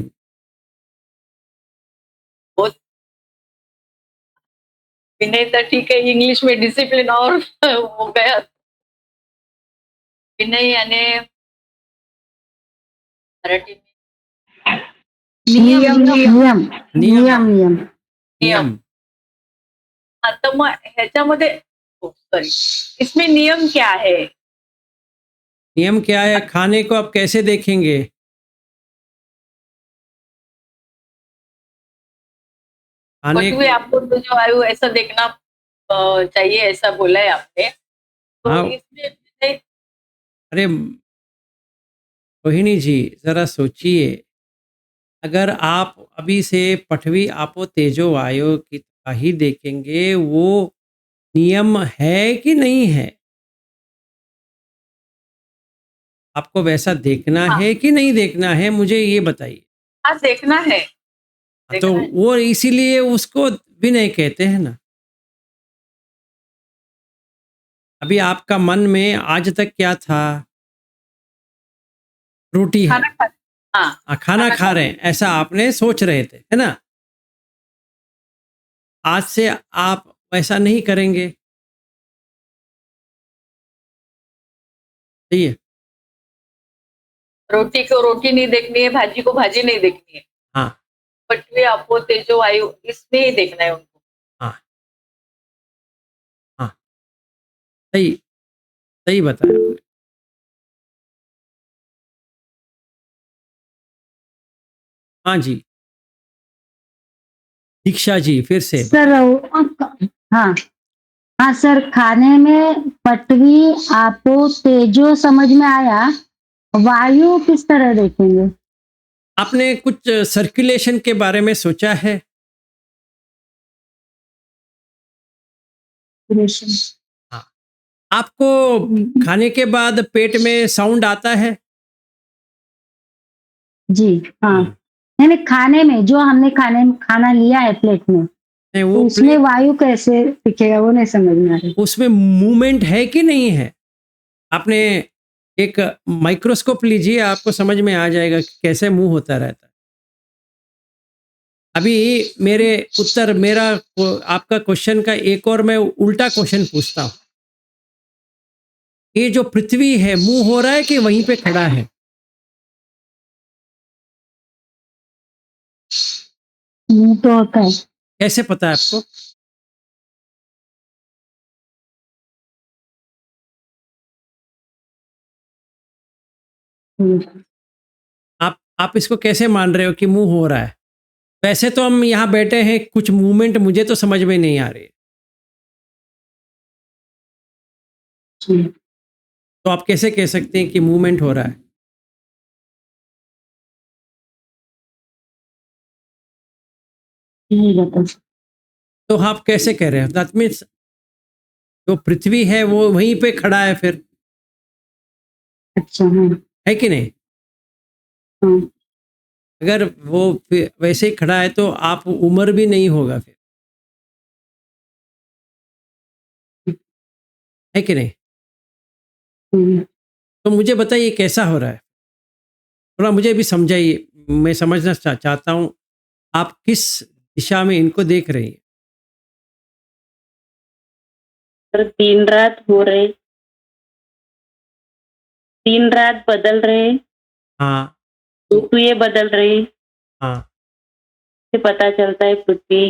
बहुत विनय तो ठीक है, इंग्लिश में डिसिप्लिन और हो गया। विनय यानी मराठी में नियम नियम नियम। नियम नियम नियम। हाँ, तर मग ह्याच्यामध्ये सॉरी, इसमें नियम क्या है? नियम क्या है? खाने को आप कैसे देखेंगे? खाने पटवे आपको तो जो आयु ऐसा देखना चाहिए, ऐसा बोला है आपने। तो हाँ, इसमें विनय अरे रोहिणी जी, जरा सोचिए, अगर आप अभी से पठवी आपो तेजो वायो की तरह ही देखेंगे, वो नियम है कि नहीं है? आपको वैसा देखना हाँ, है कि नहीं देखना है, मुझे ये बताइए। हाँ देखना है, तो देखना है। वो इसीलिए उसको विनय कहते हैं ना। अभी आपका मन में आज तक क्या था? रोटी है, खाना खा हाँ, खाना खाना खा खा रहे हैं, ऐसा आपने सोच रहे थे, है ना? आज से आप वैसा नहीं करेंगे। सही है। रोटी को रोटी नहीं देखनी है, भाजी को भाजी नहीं देखनी है। हाँ पटवे आपो तेजो वायु इसमें ही देखना है उनको। हाँ हाँ, सही सही बताया आपने। हाँ जी, दीक्षा जी फिर से सर हाँ हाँ सर, खाने में पटवी आपो तेजो समझ में आया, वायु किस तरह देखेंगे? आपने कुछ सर्कुलेशन के बारे में सोचा है? हाँ, आपको खाने के बाद पेट में साउंड आता है? जी हाँ, हम्म, नहीं नहीं, खाने में जो हमने खाना लिया है प्लेट में, नहीं, तो वो उसमें प्लेट, वायु कैसे दिखेगा, वो नहीं समझ में आ रही। उसमें मूवमेंट है कि नहीं है? आपने एक माइक्रोस्कोप लीजिए, आपको समझ में आ जाएगा कि कैसे मूव होता रहता है। अभी आपका क्वेश्चन का एक और मैं उल्टा क्वेश्चन पूछता हूँ। ये जो पृथ्वी है, मूव हो रहा है कि वहीं पे खड़ा है? मुंह तो होता है। कैसे पता है आपको? हम्म, आप इसको कैसे मान रहे हो कि मूव हो रहा है? वैसे तो हम यहाँ बैठे हैं, कुछ मूवमेंट मुझे तो समझ में नहीं आ रही है। जी, तो आप कैसे कह सकते हैं कि मूवमेंट हो रहा है? नहीं बता सकते। तो आप कैसे कह रहे हैं? दैट मीन्स जो पृथ्वी है वो वहीं पे खड़ा है फिर, अच्छा हाँ है कि नहीं? हाँ, अगर वो वैसे ही खड़ा है तो आप उम्र भी नहीं होगा फिर, है कि नहीं? हम्म, तो मुझे बताइए कैसा हो रहा है? थोड़ा मुझे भी समझाइए, मैं समझना चाहता हूँ आप किस दिशा में इनको देख रही हैं। पर दिन रात हो रहे, दिन रात बदल रहे, हाँ ऋतु ये बदल रही, हाँ से पता चलता है पृथ्वी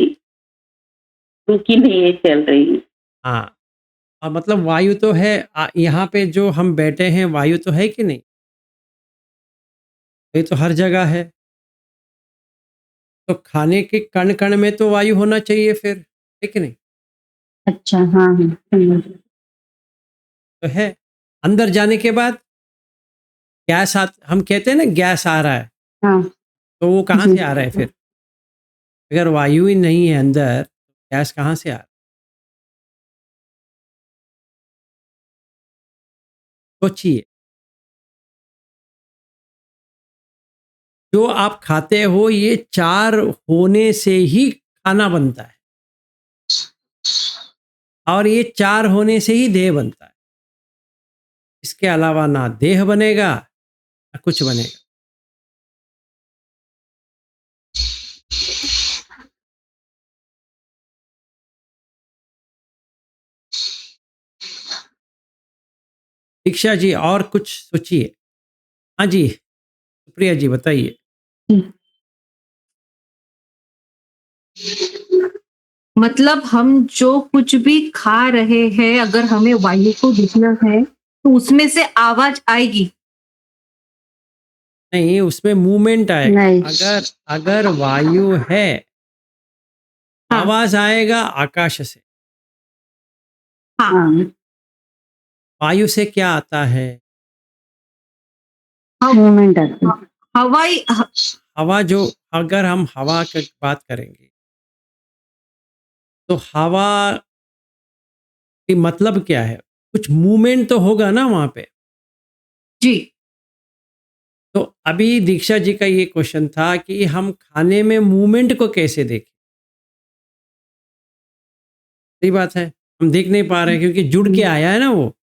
रुकी नहीं है, चल रही है। हाँ, मतलब वायु तो है, यहाँ पे जो हम बैठे हैं वायु तो है कि नहीं? ये तो हर जगह है। तो खाने के कण कण में तो वायु होना चाहिए फिर, है कि नहीं? अच्छा हाँ हाँ, समझ गई। तो है। अंदर जाने के बाद गैस हम कहते हैं ना गैस आ रहा है, हाँ तो वो कहाँ जी से आ रहा है फिर? अगर वायु ही नहीं है अंदर, गैस कहाँ से आ रहा है? सोचिए, जो आप खाते हो ये 4 होने से ही खाना बनता है और ये 4 होने से ही देह बनता है। इसके अलावा ना देह बनेगा, ना कुछ बनेगा। दीक्षा जी और कुछ सोचिए। हाँ जी, सुप्रिया जी बताइए। मतलब हम जो कुछ भी खा रहे हैं, अगर हमें वायु को दिखना है तो उसमें से आवाज आएगी। नहीं, उसमें मूवमेंट आएगा। नहीं अगर अगर वायु है, हाँ आवाज आएगा आकाश से। हाँ हाँ वायु से क्या आता है? मूवमेंट आती है। हवाई हवा। जो अगर हम हवा की बात करेंगे तो हवा की मतलब क्या है? कुछ मूवमेंट तो होगा ना वहाँ पे। जी तो अभी दीक्षा जी का ये क्वेश्चन था कि हम खाने में मूवमेंट को कैसे देखें? सही बात है, हम देख नहीं पा रहे हैं क्योंकि जुड़ के आया है ना वो।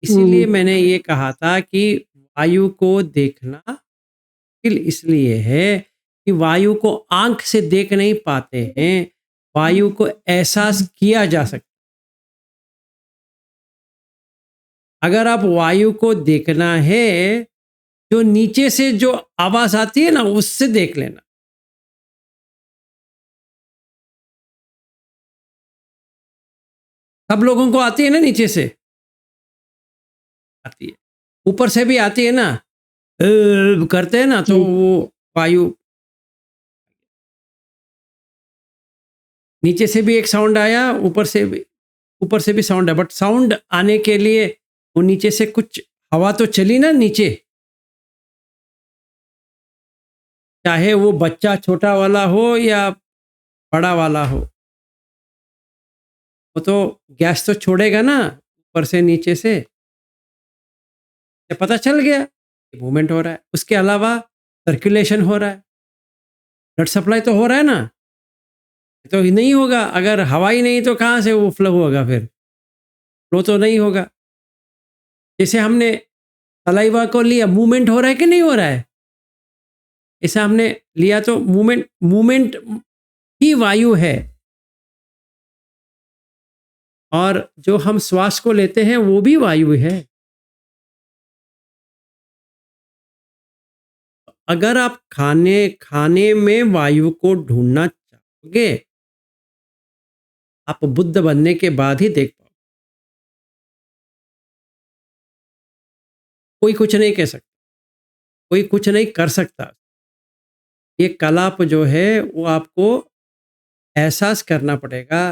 इसीलिए मैंने ये कहा था कि वायु को देखना मुश्किल इसलिए है कि वायु को आंख से देख नहीं पाते हैं, वायु को एहसास किया जा सकता। अगर आप वायु को देखना है, जो नीचे से जो आवाज आती है ना उससे देख लेना। सब लोगों को आती है ना नीचे से? आती है। ऊपर से भी आती है ना, करते हैं ना, तो वो वायु। नीचे से भी एक साउंड आया, ऊपर से भी साउंड है, बट साउंड आने के लिए वो नीचे से कुछ हवा तो चली ना नीचे। चाहे वो बच्चा छोटा वाला हो या बड़ा वाला हो, वो तो गैस तो छोड़ेगा ना ऊपर से नीचे से। तो पता चल गया कि मूवमेंट हो रहा है। उसके अलावा सर्कुलेशन हो रहा है, ब्लड सप्लाई तो हो रहा है ना। तो ही नहीं होगा, अगर हवा ही नहीं तो कहाँ से वो फ्लो होगा फिर? फ्लो तो नहीं होगा। जैसे हमने सलाइवा को लिया, मूवमेंट हो रहा है कि नहीं हो रहा है? ऐसा हमने लिया तो मूवमेंट मूवमेंट ही वायु है। और जो हम श्वास को लेते हैं वो भी वायु है। अगर आप खाने में वायु को ढूंढना चाहोगे, आप बुद्ध बनने के बाद ही देख पाओ। कोई कुछ नहीं कह सकता, कोई कुछ नहीं कर सकता। ये कलाप जो है वो आपको एहसास करना पड़ेगा।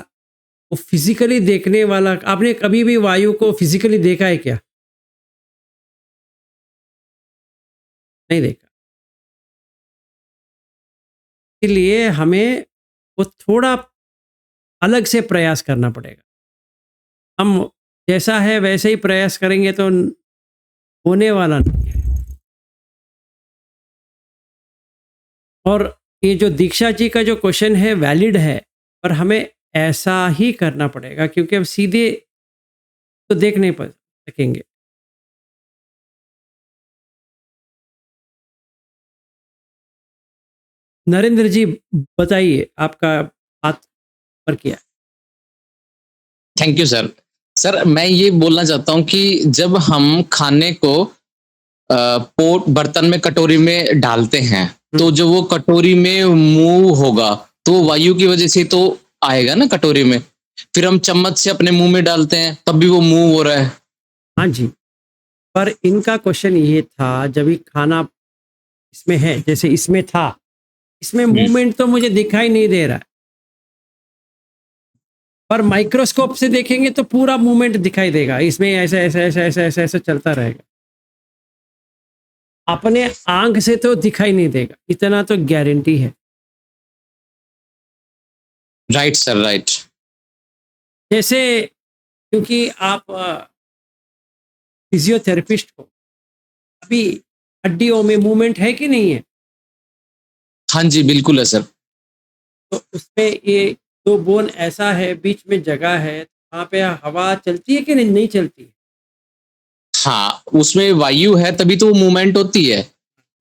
वो फिजिकली देखने वाला, आपने कभी भी वायु को फिजिकली देखा है क्या? नहीं देखा। इसलिए हमें वो थोड़ा अलग से प्रयास करना पड़ेगा। हम जैसा है वैसे ही प्रयास करेंगे तो होने वाला नहीं है। और ये जो दीक्षा जी का जो क्वेश्चन है वैलिड है, पर हमें ऐसा ही करना पड़ेगा क्योंकि हम सीधे तो देख नहीं पा सकेंगे। नरेंद्र जी बताइए, आपका बात पर किया। Thank you sir. सर मैं ये बोलना चाहता हूँ कि जब हम खाने को पोट बर्तन में कटोरी में डालते हैं तो जो वो कटोरी में मूव होगा तो वायु की वजह से तो आएगा ना कटोरी में। फिर हम चम्मच से अपने मुंह में डालते हैं तब भी वो मूव हो रहा है। हाँ जी, पर इनका क्वेश्चन ये था जब भी खाना इसमें है, जैसे इसमें था, इसमें मूवमेंट तो मुझे दिखाई नहीं दे रहा है, और माइक्रोस्कोप से देखेंगे तो पूरा मूवमेंट दिखाई देगा, इसमें ऐसा ऐसा ऐसा ऐसा ऐसा ऐसा चलता रहेगा। अपने आंख से तो दिखाई नहीं देगा, इतना तो गारंटी है। Right sir, right. जैसे क्योंकि आप फिजियोथेरेपिस्ट हो, अभी हड्डियों में मूवमेंट है कि नहीं है? हाँ जी, बिल्कुल है सर। तो उसमें ये दो बोन ऐसा है, बीच में जगह है, वहाँ पे हवा चलती है कि नहीं, नहीं चलती है? हाँ, उसमें वायु है तभी तो वो मूवमेंट होती है।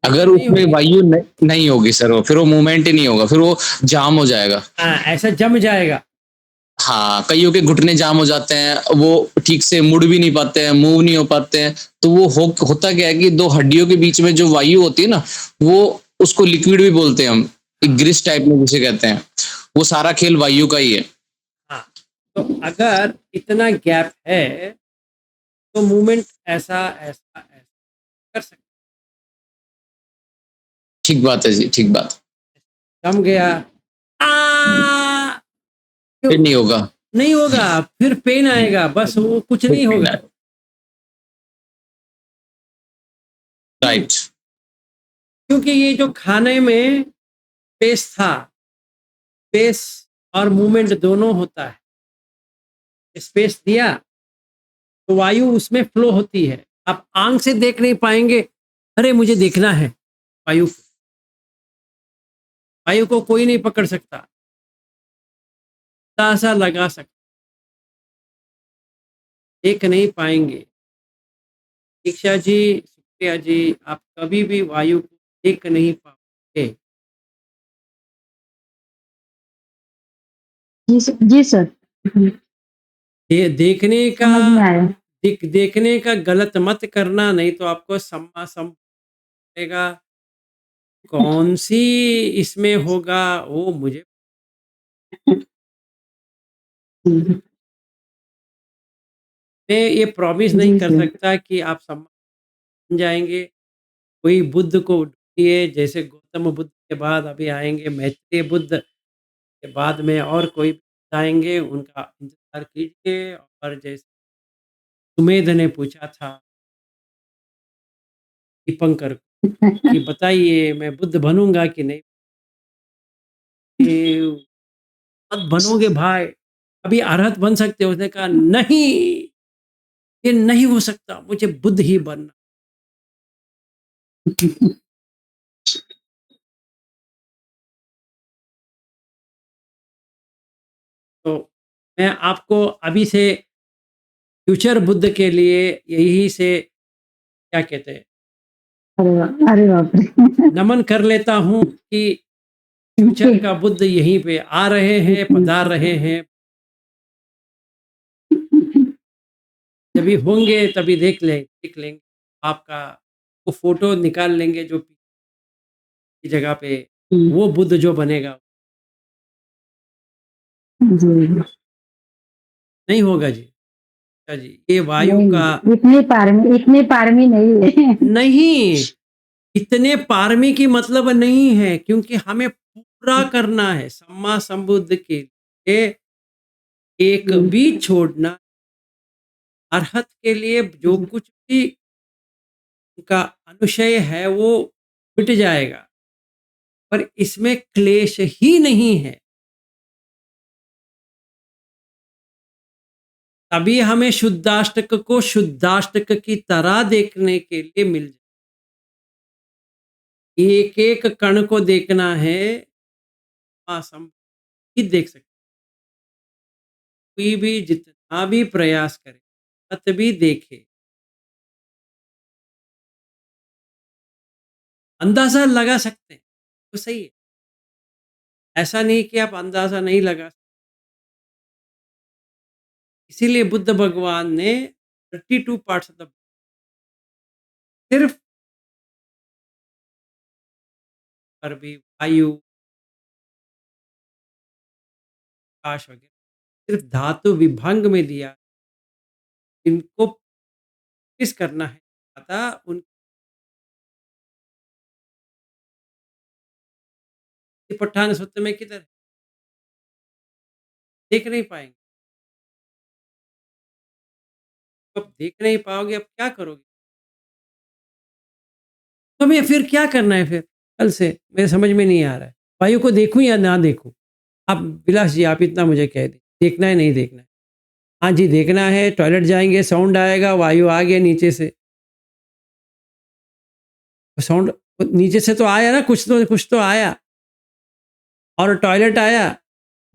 अगर नहीं उसमें होगी। वायु नहीं होगी सर, फिर वो मूवमेंट ही नहीं होगा, फिर वो जाम हो जाएगा। हाँ, ऐसा जम जाएगा। हाँ, कईयों के घुटने जाम हो जाते हैं, वो ठीक से मुड़ भी नहीं पाते हैं, मूव नहीं हो पाते हैं। तो वो होता क्या है कि दो हड्डियों के बीच में जो वायु होती है ना, वो उसको लिक्विड भी बोलते हैं हम, एक ग्रिस टाइप में जिसे कहते हैं। वो सारा खेल वायु का ही है। हाँ, तो अगर इतना गैप है तो मूवमेंट ऐसा ऐसा ऐसा कर सकते। ठीक बात है जी, ठीक बात। जम गया, क्यों? फिर नहीं होगा। नहीं होगा, फिर पेन आएगा, बस वो कुछ नहीं होगा। राइट। क्योंकि ये जो खाने में स्पेस था, स्पेस और मूवमेंट दोनों होता है। स्पेस दिया तो वायु उसमें फ्लो होती है। आप आंख से देख नहीं पाएंगे, अरे मुझे देखना है, वायु वायु को कोई नहीं पकड़ सकता, अंदाजा लगा सकता, देख नहीं पाएंगे। दीक्षा जी, शुक्रिया जी, आप कभी भी वायु को देख नहीं पाओगे। जी सर। ये देखने का समझ में आया। देखने का गलत मत करना, नहीं तो आपको सम्मा पड़ेगा। कौन सी इसमें होगा वो मुझे, मैं ये प्रॉमिस नहीं जी कर सर। सकता कि आप समझ जाएंगे। कोई बुद्ध को ढूंढिए, जैसे गौतम बुद्ध के बाद अभी आएंगे मैत्रेय बुद्ध, के बाद में और कोई आएंगे, उनका इंतजार कीजिए। और जैसे सुमेध ने पूछा था दीपंकर को कि बताइए मैं बुद्ध बनूंगा कि नहीं? ये मत बनोगे भाई, अभी अरहत बन सकते हो। उसने कहा नहीं, ये नहीं हो सकता, मुझे बुद्ध ही बनना। तो मैं आपको अभी से फ्यूचर बुद्ध के लिए यही से क्या कहते हैं, अरे बाप रे। नमन कर लेता हूँ कि फ्यूचर का बुद्ध यहीं पे आ रहे हैं, पधार रहे हैं। जब भी होंगे तभी देख लेंगे आपका, वो फोटो निकाल लेंगे जो की जगह पे, वो बुद्ध जो बनेगा। जी। नहीं होगा जी। अच्छा जी, ये वायु का नहीं, इतनी पारमी नहीं है। नहीं, इतने पारमी की मतलब नहीं है, क्योंकि हमें पूरा करना है सम्मा संबुद्ध के लिए। एक भी छोड़ना, अरहत के लिए जो कुछ भी उनका अनुशय है वो मिट जाएगा, पर इसमें क्लेश ही नहीं है। तभी हमें शुद्धाष्टक को शुद्धाष्टक की तरह देखने के लिए मिल जाए। एक एक कण को देखना है, आसम ही देख सकते। कोई भी जितना भी प्रयास करे, मत भी देखे, अंदाजा लगा सकते हैं तो सही है। ऐसा नहीं कि आप अंदाजा नहीं लगा सकते। इसीलिए बुद्ध भगवान ने 32 पार्ट्स ऑफ द सिर्फ पर भी वायु, आकाश वगैरह सिर्फ धातु विभंग में दिया। इनको किस करना है पता उन पठान सूत्र में किधर है? देख नहीं पाएंगे। अब देख नहीं पाओगे, अब क्या करोगे? तो मैं फिर क्या करना है फिर कल से? मेरे समझ में नहीं आ रहा है। वायु को देखूँ या ना देखूँ? आप विलास जी आप इतना मुझे कह दीजिए, देखना है नहीं देखना है? हाँ जी, देखना है, टॉयलेट जाएँगे, साउंड आएगा, वायु आ गया नीचे से। साउंड नीचे से तो आया ना, कुछ तो आया और टॉयलेट आया।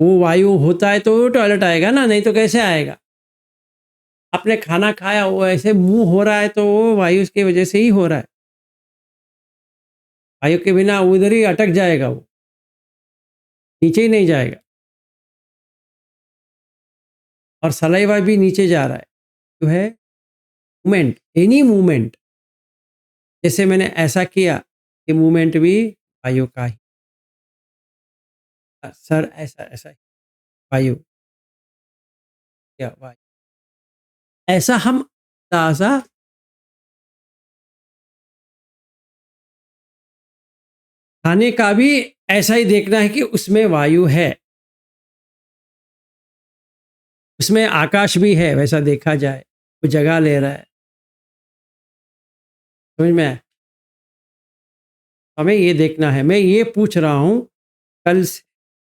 वो वायु होता है तो वो टॉयलेट आएगा ना, नहीं तो कैसे आएगा? आपने खाना खाया, वो ऐसे मुँह हो रहा है तो वो वायु की वजह से ही हो रहा है। वायु के बिना उधर ही अटक जाएगा वो, नीचे ही नहीं जाएगा और सलाइवा भी नीचे जा रहा है। जो है मूवमेंट, एनी मूवमेंट, जैसे मैंने ऐसा किया, ये मूवमेंट भी वायु का ही। सर ऐसा ही, वायु या वायु। ऐसा हम ताज़ा खाने का भी ऐसा ही देखना है कि उसमें वायु है, उसमें आकाश भी है, वैसा देखा जाए, वो जगह ले रहा है। समझ में आया? हमें ये देखना है। मैं ये पूछ रहा हूँ, कल से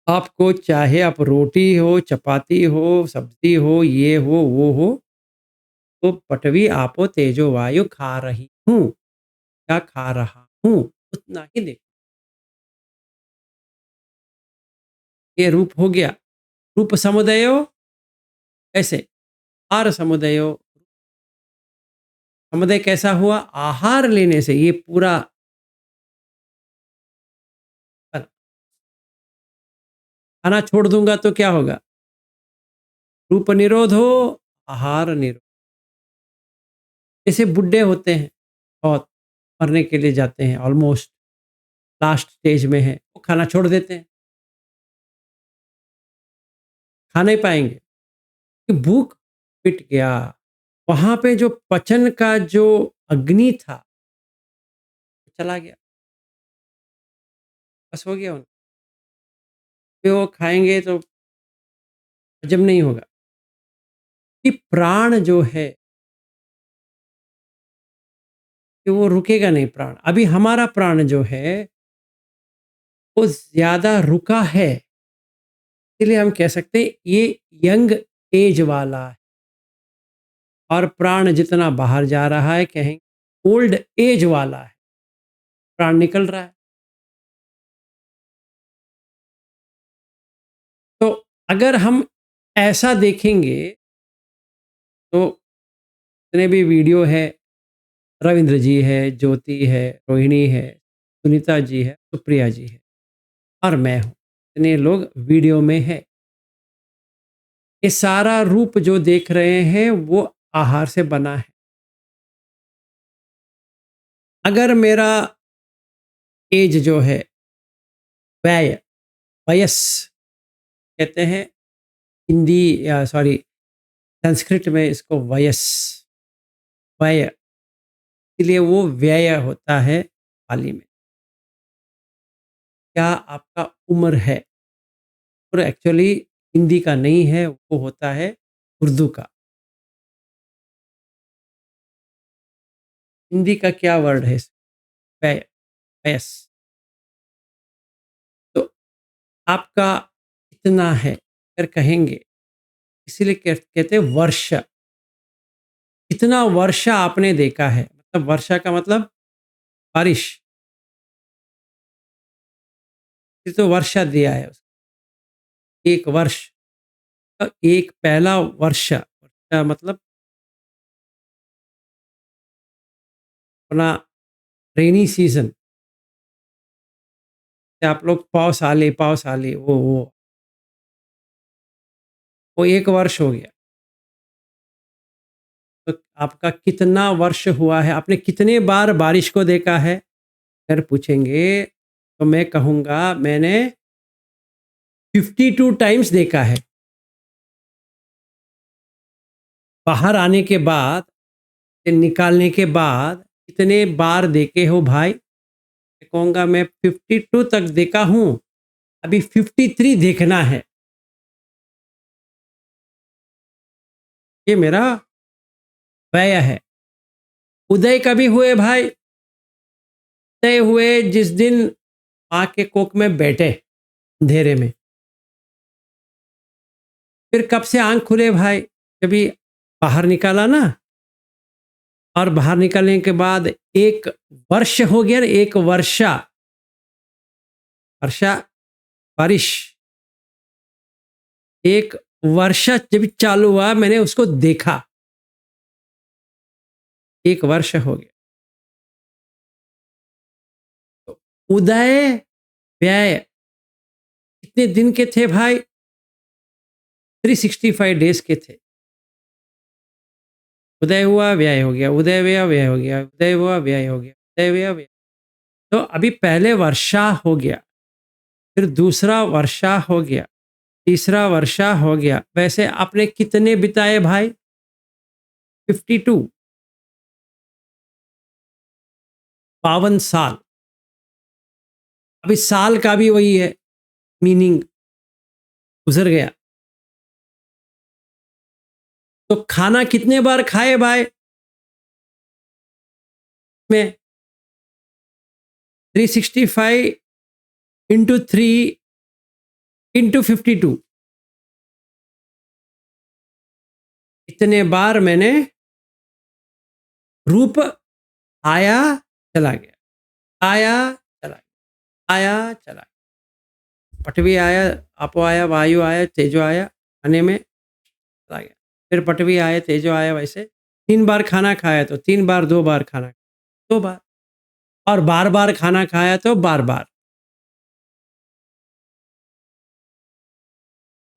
आपको चाहे आप रोटी हो, चपाती हो, सब्जी हो, ये हो, वो हो, तो पटवी, आपो, तेजो, वायु खा रही हूँ या खा रहा हूँ, उतना ही देख। ये रूप हो गया। रूप समुदयो ऐसे, आहार समुदयो। समुदय कैसा हुआ? आहार लेने से ये पूरा खाना छोड़ दूंगा तो क्या होगा? रूप निरोध हो, आहार निरोध। जैसे बुड्ढे होते हैं, बहुत मरने के लिए जाते हैं, ऑलमोस्ट लास्ट स्टेज में है, वो खाना छोड़ देते हैं, खा नहीं पाएंगे कि भूख मिट गया। वहां पे जो पचन का जो अग्नि था चला गया, बस हो गया उनका। फिर वो खाएंगे तो हजम नहीं होगा। कि प्राण जो है कि वो रुकेगा नहीं प्राण। अभी हमारा प्राण जो है वो ज्यादा रुका है, इसलिए हम कह सकते हैं ये यंग एज वाला है। और प्राण जितना बाहर जा रहा है, कहेंगे ओल्ड एज वाला है, प्राण निकल रहा है। तो अगर हम ऐसा देखेंगे तो जितने भी वीडियो है, रविंद्र जी है, ज्योति है, रोहिणी है, सुनीता जी है, सुप्रिया जी है और मैं हूँ, इतने लोग वीडियो में है। ये सारा रूप जो देख रहे हैं वो आहार से बना है। अगर मेरा एज जो है, व्यय, वयस कहते हैं हिंदी या सॉरी संस्कृत में इसको वयस, व्यय, इसलिए वो व्यय होता है पाली में। क्या आपका उम्र है? और एक्चुअली हिंदी का नहीं है, वो होता है उर्दू का। हिंदी का क्या वर्ड है? व्यय, वयस। तो आपका कितना है अगर कहेंगे, इसीलिए कहते हैं वर्ष। कितना वर्षा आपने देखा है? मतलब वर्षा का मतलब बारिश। ये तो वर्षा दिया है उसको। एक वर्ष, एक पहला वर्षा, वर्षा मतलब अपना रेनी सीजन। आप लोग पावसाली वो एक वर्ष हो गया। तो आपका कितना वर्ष हुआ है? आपने कितने बार बारिश को देखा है? अगर पूछेंगे तो मैं कहूँगा मैंने 52 टाइम्स देखा है। बाहर आने के बाद, निकालने के बाद कितने बार देखे हो भाई? मैं कहूँगा मैं 52 तक देखा हूँ, अभी 53 देखना है। ये मेरा व्यय है। उदय कभी हुए भाई? उदय हुए जिस दिन माँ के कोख में बैठे अंधेरे में। फिर कब से आंख खुले भाई? कभी बाहर निकाला ना, और बाहर निकलने के बाद 1 वर्ष हो गया ना, 1 वर्षा, वर्षा बारिश, 1 वर्षा जब चालू हुआ मैंने उसको देखा, 1 वर्ष हो गया। तो उदय व्यय कितने दिन के थे भाई? 365 डेज के थे। उदय हुआ व्यय हो गया, उदय हुआ व्यय हो गया, उदय हुआ व्यय हो गया, उदय हुआ व्यय। तो अभी पहले वर्षा हो गया, फिर दूसरा वर्षा हो गया, तीसरा वर्षा हो गया। वैसे आपने कितने बिताए भाई? 52, 52 साल। अभी साल का भी वही है मीनिंग, गुजर गया। तो खाना कितने बार खाए भाई? में 365 इंटू 3 इंटू 52, इतने बार मैंने रूप आया चला गया, आया चला गया, आया चला गया। पटवी आया, आपो आया, वायु आया, तेजो आया, खाने में चला गया। फिर पटवी आया, तेजो आया। वैसे 3 बार खाना खाया तो 3 बार, 2 बार खाना, 2 बार, और बार बार खाना खाया तो बार बार।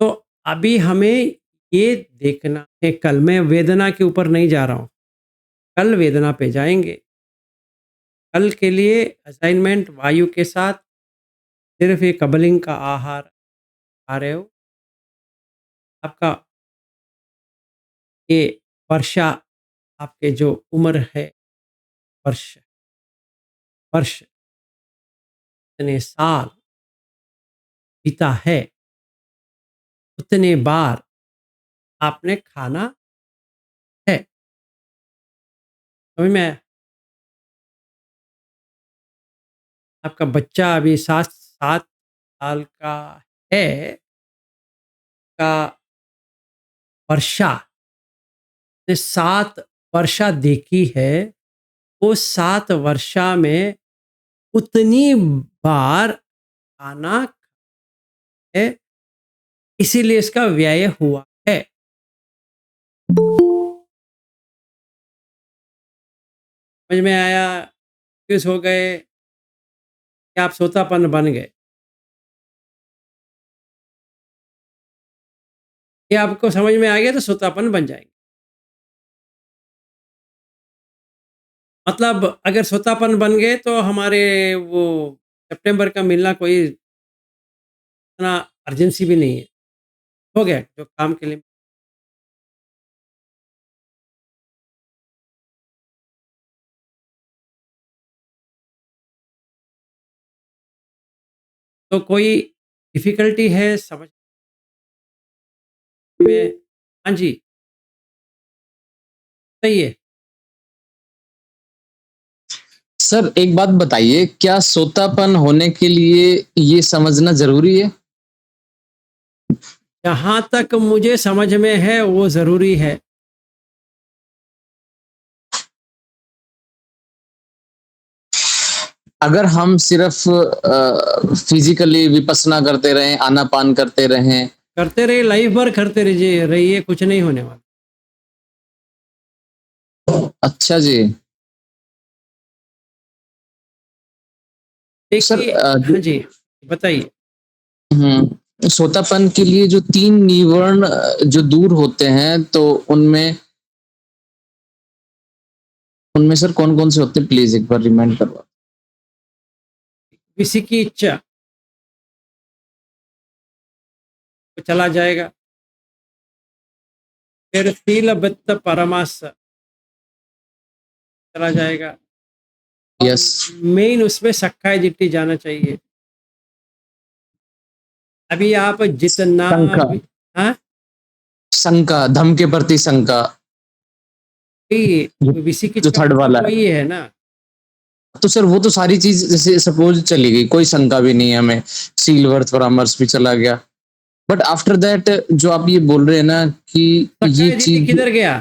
तो अभी हमें ये देखना है, कल मैं वेदना के ऊपर नहीं जा रहा हूँ, कल वेदना पे जाएंगे। कल के लिए असाइनमेंट वायु के साथ सिर्फ एक कबलिंग का आहार खा रहे हो। आपका ये वर्षा, आपके जो उम्र है, वर्ष वर्ष इतने साल बीता है, उतने बार आपने खाना है। समझ में आया? आपका बच्चा अभी 7 साल का है, का वर्षा ने 7 वर्षा देखी है, वो 7 वर्षा में उतनी बार खाना है, इसीलिए इसका व्यय हुआ है। समझ में आया? किस हो गए कि आप सोतापन बन गए? ये आपको समझ में आ गया तो सोतापन बन जाएंगे। मतलब अगर सोतापन बन गए तो हमारे वो सितंबर का मिलना कोई इतना अर्जेंसी भी नहीं है, हो गया जो काम के लिए। तो कोई डिफिकल्टी है समझ में? हाँ जी, सही है। सर एक बात बताइए, क्या सोतापन होने के लिए ये समझना जरूरी है? जहाँ तक मुझे समझ में है वो ज़रूरी है। अगर हम सिर्फ फिजिकली विपස්සना करते रहें, आनापान करते रहें, करते रहिए, लाइफ भर करते रहिए, कुछ नहीं होने वाला। अच्छा जी। सर देखिए, हाँ जी, बताइए। सोतापन के लिए जो 3 निवर्ण जो दूर होते हैं, तो उनमें उनमें सर कौन कौन से होते हैं? प्लीज एक बार रिमाइंड करवा। किसी की इच्छा तो चला जाएगा। फिर शील वित्त परमास चला जाएगा। यस। मेन उसमें सक्काय दिट्टी जाना चाहिए। अभी आप जितना शंका, भी, हाँ, शंका, धम के प्रति शंका। वही विसिकिच जो का थर्ड मतलब वाला है। वही है ना। तो सर वो तो सारी चीज जैसे सपोज चली गई, कोई शंका भी नहीं है हमें, सीलवर्थ परामर्श भी चला गया, बट आफ्टर दैट जो आप ये बोल रहे हैं ना कि ये सक्काय दिट्ठी चीज, किधर गया?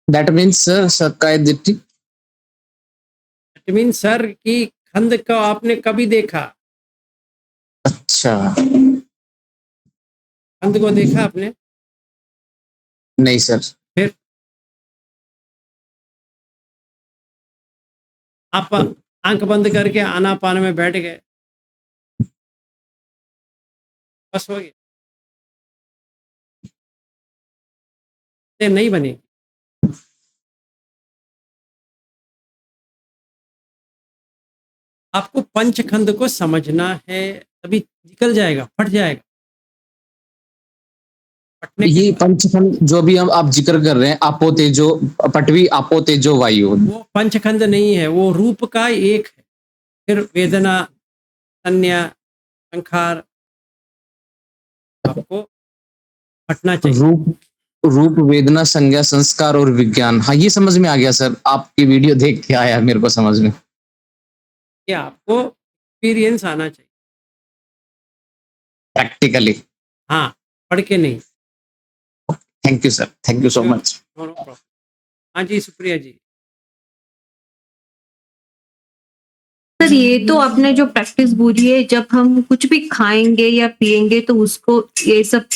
दैट मीन्स सर सक्काय दिट्ठी, दैट मीन सर कि खंड को आपने कभी देखा? अच्छा खंड को देखा आपने? नहीं सर। फिर आप आंख बंद करके आनापान में बैठ गए, बस हो गया। ये नहीं बनेगी। आपको पंचखंड को समझना है, तभी निकल जाएगा, फट जाएगा। फटने के ये बाद पंचखंड जो भी हम आप जिक्र कर रहे हैं, आपो तेजो पटवी, आपो तेजो वायु, वो पंचखंड नहीं है, वो रूप का एक है। फिर वेदना, संज्ञा, संखार, आपको फटना चाहिए। रूप, रूप वेदना संज्ञा संस्कार और विज्ञान, हाँ ये समझ में आ गया सर, आपकी वीडियो देख के आया मेरे को समझ में। ये आपको एक्सपीरियंस आना चाहिए। प्रैक्टिकली। हाँ, पढ़ के नहीं। Thank you sir, thank you so much. No problem. हाँ जी, सुप्रिया जी। सर ये तो आपने जो प्रैक्टिस बोली है, जब हम कुछ भी खाएंगे या पिएंगे तो उसको ये सब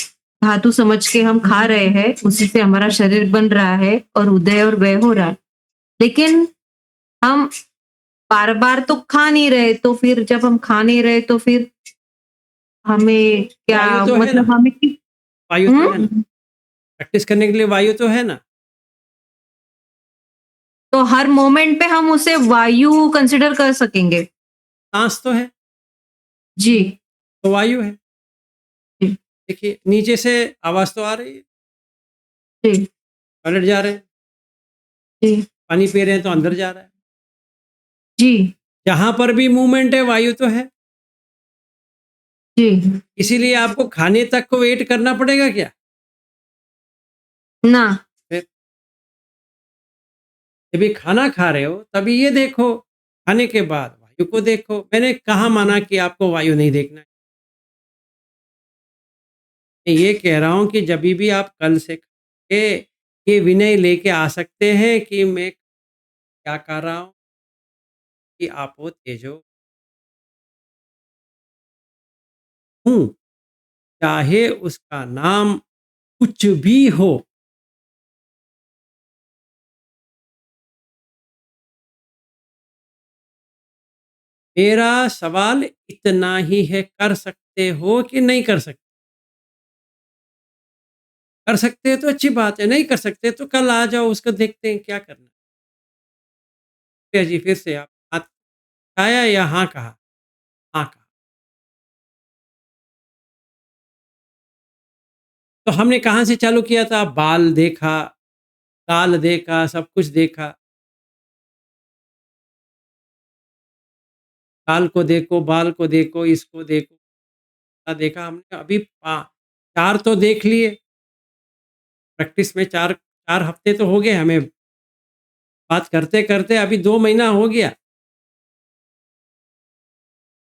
धातु समझ के हम खा रहे हैं, उसी से हमारा शरीर बन रहा है और उदय और व्यय हो रहा है। लेकिन हम बार बार तो खा नहीं रहे, तो फिर जब हम खा नहीं रहे तो फिर हमें क्या वायु तो है मतलब ना, हमें वायु तो है ना, प्रैक्टिस करने के लिए वायु तो है ना। तो हर मोमेंट पे हम उसे वायु कंसिडर कर सकेंगे। सांस तो है, जी तो वायु है। जी देखिए नीचे से आवाज तो आ रही है, जी टॉयलेट जा रहे हैं, जी पानी पी रहे हैं तो अंदर जा रहा है। जी जहां पर भी मूवमेंट है वायु तो है। जी इसीलिए आपको खाने तक को वेट करना पड़ेगा क्या? ना। फिर जब ये खाना खा रहे हो तभी ये देखो, खाने के बाद वायु को देखो। मैंने कहाँ माना कि आपको वायु नहीं देखना है। मैं ये कह रहा हूँ कि जब भी आप कल से के ये विनय लेके आ सकते हैं कि मैं क्या कर रहा हूँ, कि आपो तेजो हूँ, चाहे उसका नाम कुछ भी हो। मेरा सवाल इतना ही है, कर सकते हो कि नहीं कर सकते? कर सकते हैं तो अच्छी बात है, नहीं कर सकते तो कल आ जाओ, उसको देखते हैं क्या करना है। प्रिया जी फिर से आप हाथ उठाया या हाँ कहा? हाँ कहा। तो हमने कहाँ से चालू किया था? बाल देखा, काल देखा, सब कुछ देखा। काल को देखो, बाल को देखो, इसको देखो, देखा हमने। अभी 4 तो देख लिए, प्रैक्टिस में 4 हफ्ते तो हो गए हमें बात करते-करते, अभी 2 महीना हो गया।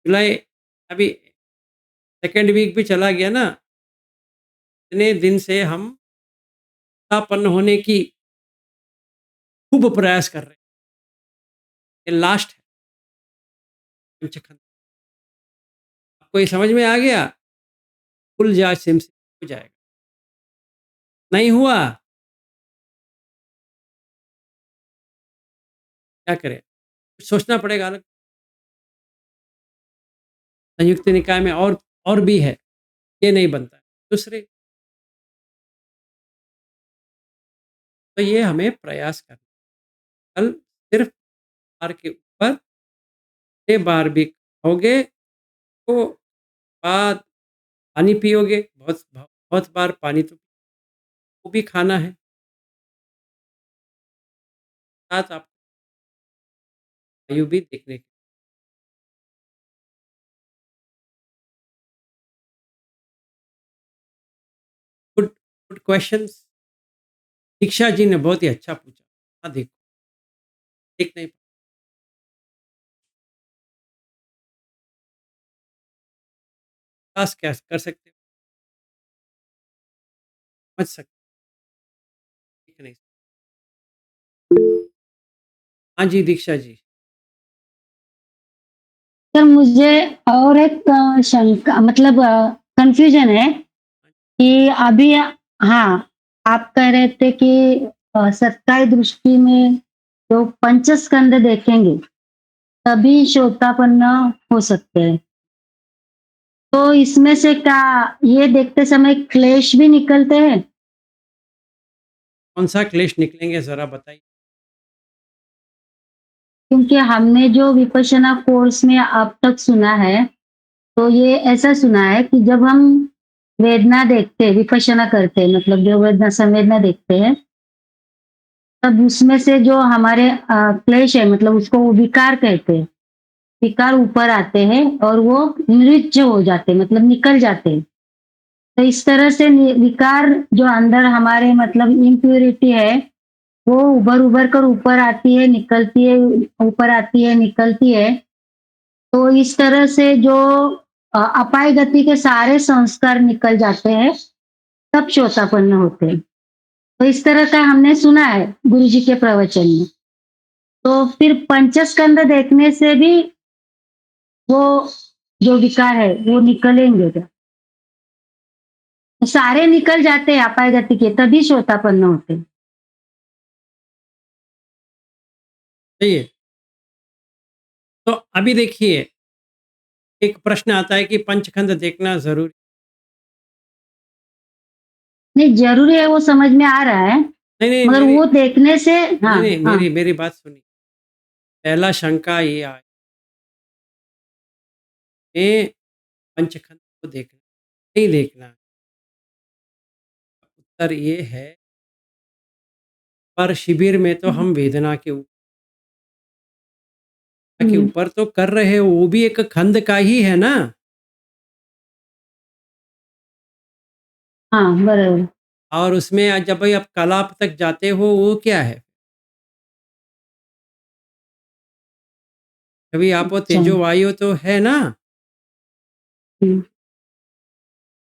जुलाई अभी सेकंड वीक भी चला गया ना, इतने दिन से हम संपन्न होने की खूब प्रयास कर रहे हैं। ये लास्ट है पंचखंड। आपको ये समझ में आ गया? खुल जा सिम से हो जाएगा। नहीं हुआ, क्या करें? कुछ सोचना पड़ेगा अलग। संयुक्त निकाय में और भी है, ये नहीं बनता है। दूसरे तो ये हमें प्रयास करना है। कल सिर्फ बार के ऊपर 6 बार भी खाओगे तो बाद पानी पियोगे, बहुत बहुत बार पानी तो वो भी खाना है। साथ आप वायु भी देखने की। Good good questions. Diksha ji ने बहुत ही अच्छा पूछा। हाँ, देखो, देख नहीं पास क्या कर सकते हो? समझ सकते देख नहीं सकते। हाँ जी, दीक्षा जी। सर मुझे और एक शंका मतलब कन्फ्यूजन है कि अभी हाँ, आप कह रहे थे कि सत्काय दृष्टि में जो पंचस्कंद देखेंगे, तभी श्रोतापन्न हो सकते हैं। तो इसमें से क्या ये देखते समय क्लेश भी निकलते हैं? कौन-सा क्लेश निकलेंगे ज़रा बताइए? क्योंकि हमने जो विपश्यना कोर्स में अब तक सुना है, तो ये ऐसा सुना है कि जब हम वेदना देखते हैं, विपश्यना करते हैं मतलब जो वेदना संवेदना देखते हैं, तब उसमें से जो हमारे क्लेश है मतलब उसको वो विकार कहते हैं। विकार ऊपर आते हैं और वो निर्विज्य हो जाते हैं मतलब निकल जाते हैं। तो इस तरह से विकार जो अंदर हमारे मतलब इम्प्योरिटी है, वो उभर-उभर कर ऊपर आती है, निकलती है, ऊपर आती है, निकलती है। तो इस तरह से जो अपाय गति के सारे संस्कार निकल जाते हैं, तब श्रोतापन्न होते हैं। तो इस तरह का हमने सुना है गुरुजी के प्रवचन में। तो फिर पंचस्कंद देखने से भी वो जो विकार है, वो निकलेंगे क्या? सारे निकल जाते हैं अपाय गति के, तभी श्रोतापन्न होते हैं। सही है। तो अभी देखिए, एक प्रश्न आता है कि पंचखंड देखना ज़रूरी नहीं, ज़रूरी है वो समझ में आ रहा है, नहीं, नहीं, मगर वो देखने से नहीं, हाँ, नहीं, हाँ। मेरी बात सुनिए। पहला शंका ये आई कि पंचखंड को देखना, नहीं देखना। उत्तर ये है, पर शिविर में तो हम वेदना के हुँ, ऊपर तो कर रहे हो, वो भी एक खंड का ही है ना? हाँ, बरोबर। और उसमें जब भाई आप कलाप तक जाते हो, वो क्या है? कभी आपो अच्छा, तेजो वायु तो है ना? हुँ।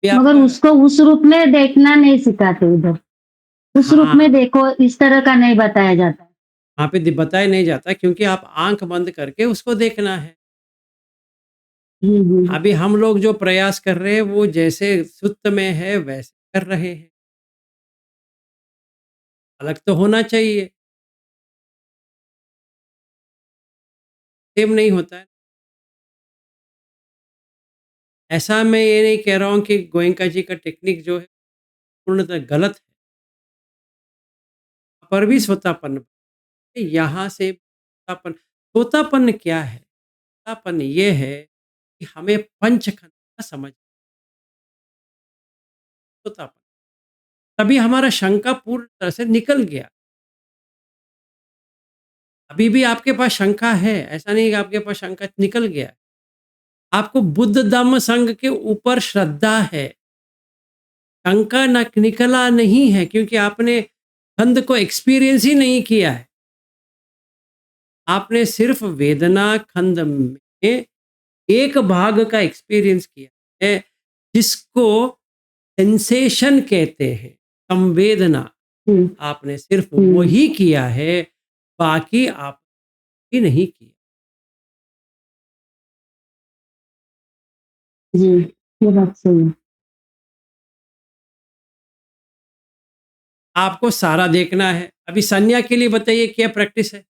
ये मगर आपका उसको उस रूप में देखना नहीं सिखाते उधर। उस रूप हाँ, में देखो, इस तरह का नहीं बताया जाता। वहाँ पे बताया नहीं जाता क्योंकि आप आँख बंद करके उसको देखना है। हुँ, हुँ। अभी हम लोग जो प्रयास कर रहे हैं, वो जैसे सुत्त में है, वैसे कर रहे हैं। अलग तो होना चाहिए, सेम नहीं होता है। ऐसा मैं ये नहीं कह रहा हूँ कि गोयंका जी का टेक्निक जो है, पूर्णतः गलत है। पर भी सोतापन्न, यहाँ से सोतापन्न क्या है? सोतापन्न ये है कि हमें पंचखंड का समझ सोतापन्न। तभी हमारा शंका पूर्ण तरह से निकल गया। अभी भी आपके पास शंका है, ऐसा नहीं कि आपके पास शंका निकल गया। आपको बुद्ध धम्म संघ के ऊपर श्रद्धा है, शंका निकला नहीं है क्योंकि आपने खंड को एक्सपीरियंस ही नहीं किया है। आपने सिर्फ वेदना खंड में एक भाग का एक्सपीरियंस किया है, जिसको सेंसेशन कहते हैं, संवेदना। हुँ, आपने सिर्फ हुँ। वही किया है, बाकी आपने नहीं किया। जी, ये बात सही है। आपको सारा देखना है। अभी संज्ञा के लिए बताइए क्या प्रैक्टिस है?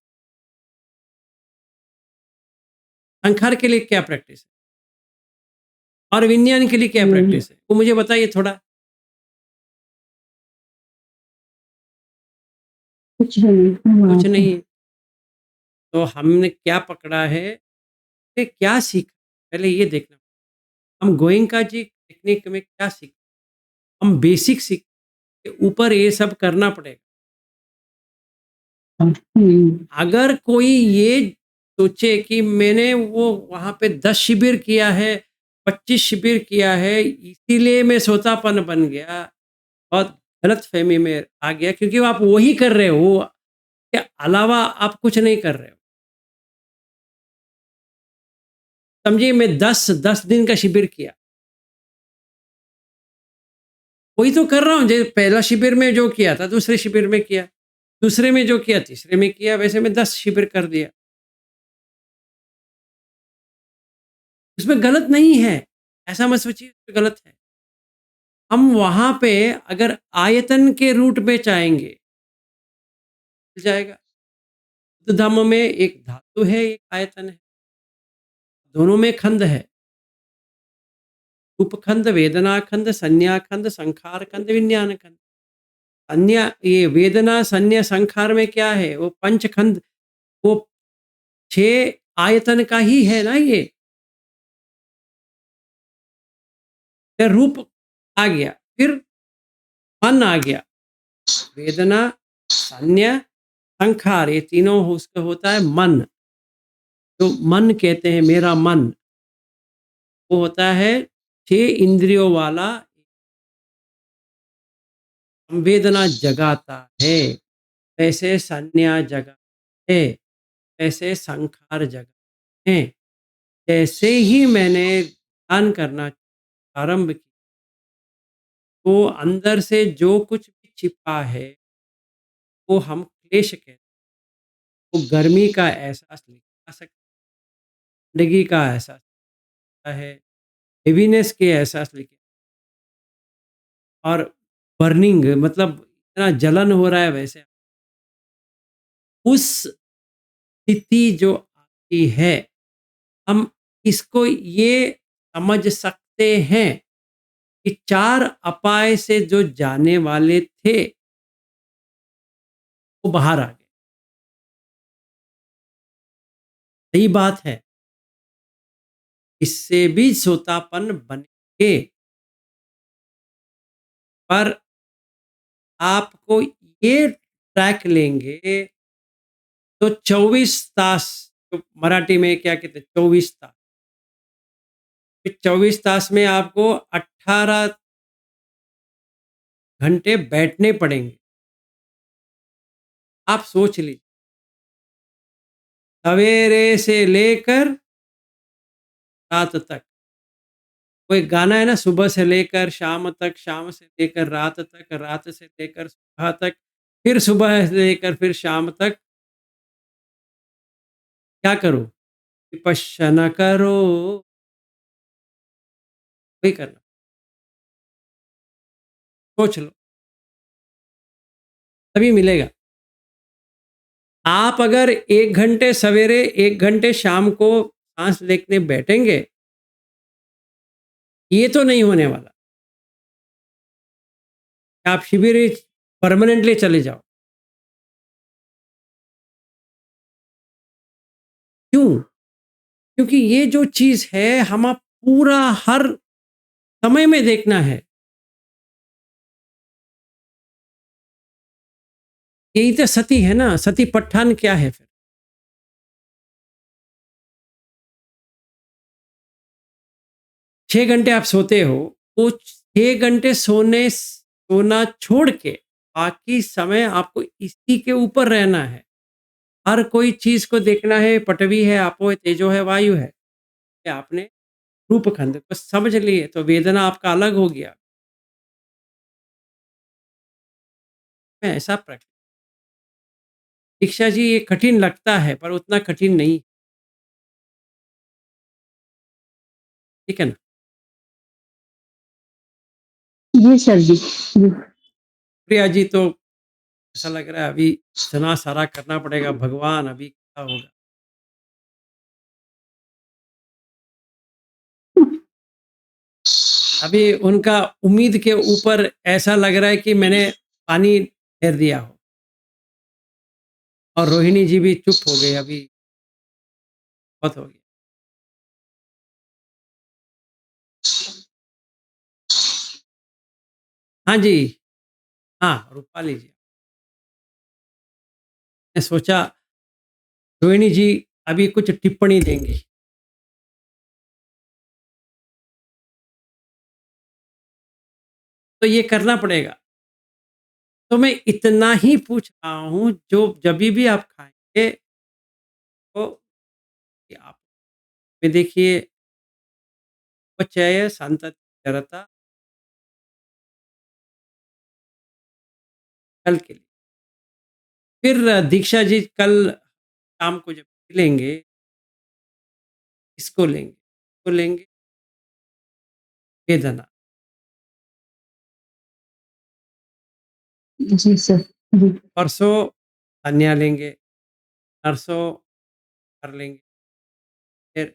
संखार के लिए क्या प्रैक्टिस है? और विज्ञान के लिए क्या हुँ, प्रैक्टिस है? वो मुझे बताइए थोड़ा। कुछ भी नहीं है वहाँ कुछ पे। नहीं है। तो हमने क्या पकड़ा है, कि क्या सीखा? पहले ये देखना। हम गोयंका जी टेक्निक में क्या सीखे? हम बेसिक सीखे, ऊपर ये सब करना पड़ेगा। हुँ, अगर कोई ये सोचे कि मैंने वो वहाँ पे 10 शिविर किया है, 25 शिविर किया है, इसीलिए मैं सोतापन बन गया, बहुत गलतफ़हमी में आ गया, क्योंकि आप वही कर रहे हो, वो के अलावा आप कुछ नहीं कर रहे हो। समझिए मैं 10 दिन का शिविर किया। वही तो कर रहा हूँ, जो पहला शिविर में जो किया था, दूसरे शिविर में किया, दूसरे में जो किया, तीसरे में किया, वैसे मैं 10 शिविर कर दिया। इसमें गलत नहीं है, ऐसा मत सोचिए इसमें गलत है। हम वहाँ पे अगर आयतन के रूट में चाहेंगे, मिल जाएगा। बुद्ध धम्म में एक धातु है, एक आयतन है, दोनों में खंड है। रूप खंड, वेदना खंड, संज्ञा खंड, संखार खंड, विज्ञान खंड। संज्ञा, ये वेदना संज्ञा संखार में क्या है, वो पंचखंड, वो 6 आयतन का ही है ना ये। फिर रूप आ गया, फिर मन आ गया, वेदना संज्ञा संखार, ये तीनों उसका होता है मन। तो मन कहते हैं मेरा मन, वो होता है 6 इंद्रियों वाला, संवेदना जगाता है, ऐसे संज्ञा जगा है, ऐसे संखार जगा है। जैसे ही मैंने ध्यान करना प्रारंभ किया, तो अंदर से जो कुछ भी छिपा है, वो हम क्लेश कहते हैं। वो गर्मी का एहसास लेके आ सकता है, जिंदगी का एहसास होता है, हेवीनेस के एहसास लेके, और बर्निंग मतलब इतना जलन हो रहा है, वैसे उस स्थिति जो आती है, हम इसको ये समझ सकते हैं कि 4 अपाय से जो जाने वाले थे, वो बाहर आ गए। सही बात है, इससे भी सोतापन बनेंगे, पर आपको ये ट्रैक लेंगे तो 24 तास, तो मराठी में क्या कहते हैं, 24 तास। 24 तास में आपको 18 घंटे बैठने पड़ेंगे। आप सोच लीजिए, सवेरे से लेकर रात तक। कोई गाना है ना, सुबह से लेकर शाम तक, शाम से लेकर रात तक, रात से लेकर सुबह तक, फिर सुबह से लेकर फिर शाम तक क्या करो, विपश्यना करो, वही करना। सोच लो, तभी मिलेगा। आप अगर 1 घंटे सवेरे 1 घंटे शाम को सांस लेने बैठेंगे, ये तो नहीं होने वाला। आप शिविर परमानेंटली चले जाओ। क्यों? क्योंकि ये जो चीज है, हम आप पूरा हर समय में देखना है। यही तो सती है ना, सती पट्ठान क्या है फिर? 6 घंटे आप सोते हो, वो 6 घंटे सोना छोड़ के बाकी समय आपको इसी के ऊपर रहना है। हर कोई चीज को देखना है, पटवी है, आपो है, तेजो है, वायु है। ये आपने रूप खंड को समझ लिए तो वेदना आपका अलग हो गया। मैं ऐसा प्रैक्टिस, दीक्षा जी ये कठिन लगता है, पर उतना कठिन नहीं, ठीक है ना? जी सर जी। जी। प्रिया जी, तो ऐसा लग रहा है अभी इतना सारा करना पड़ेगा, भगवान अभी क्या होगा। अभी उनका उम्मीद के ऊपर ऐसा लग रहा है कि मैंने पानी फेर दिया हो, और रोहिणी जी भी चुप हो गई, अभी बहुत हो गया। हाँ जी, हाँ रूपाली जी, मैं सोचा रोहिणी जी अभी कुछ टिप्पणी देंगी। तो ये करना पड़ेगा। तो मैं इतना ही पूछ रहा हूँ, जो जभी भी आप खाएँगे तो कि आप में देखिए उपचय संतति चरता कल के लिए। फिर दीक्षा जी कल शाम को जब मिलेंगे, इसको लेंगे, इसको लेंगे, वेदना। जी सर। जी। परसों अन्या लेंगे, नरसों कर लेंगे। फिर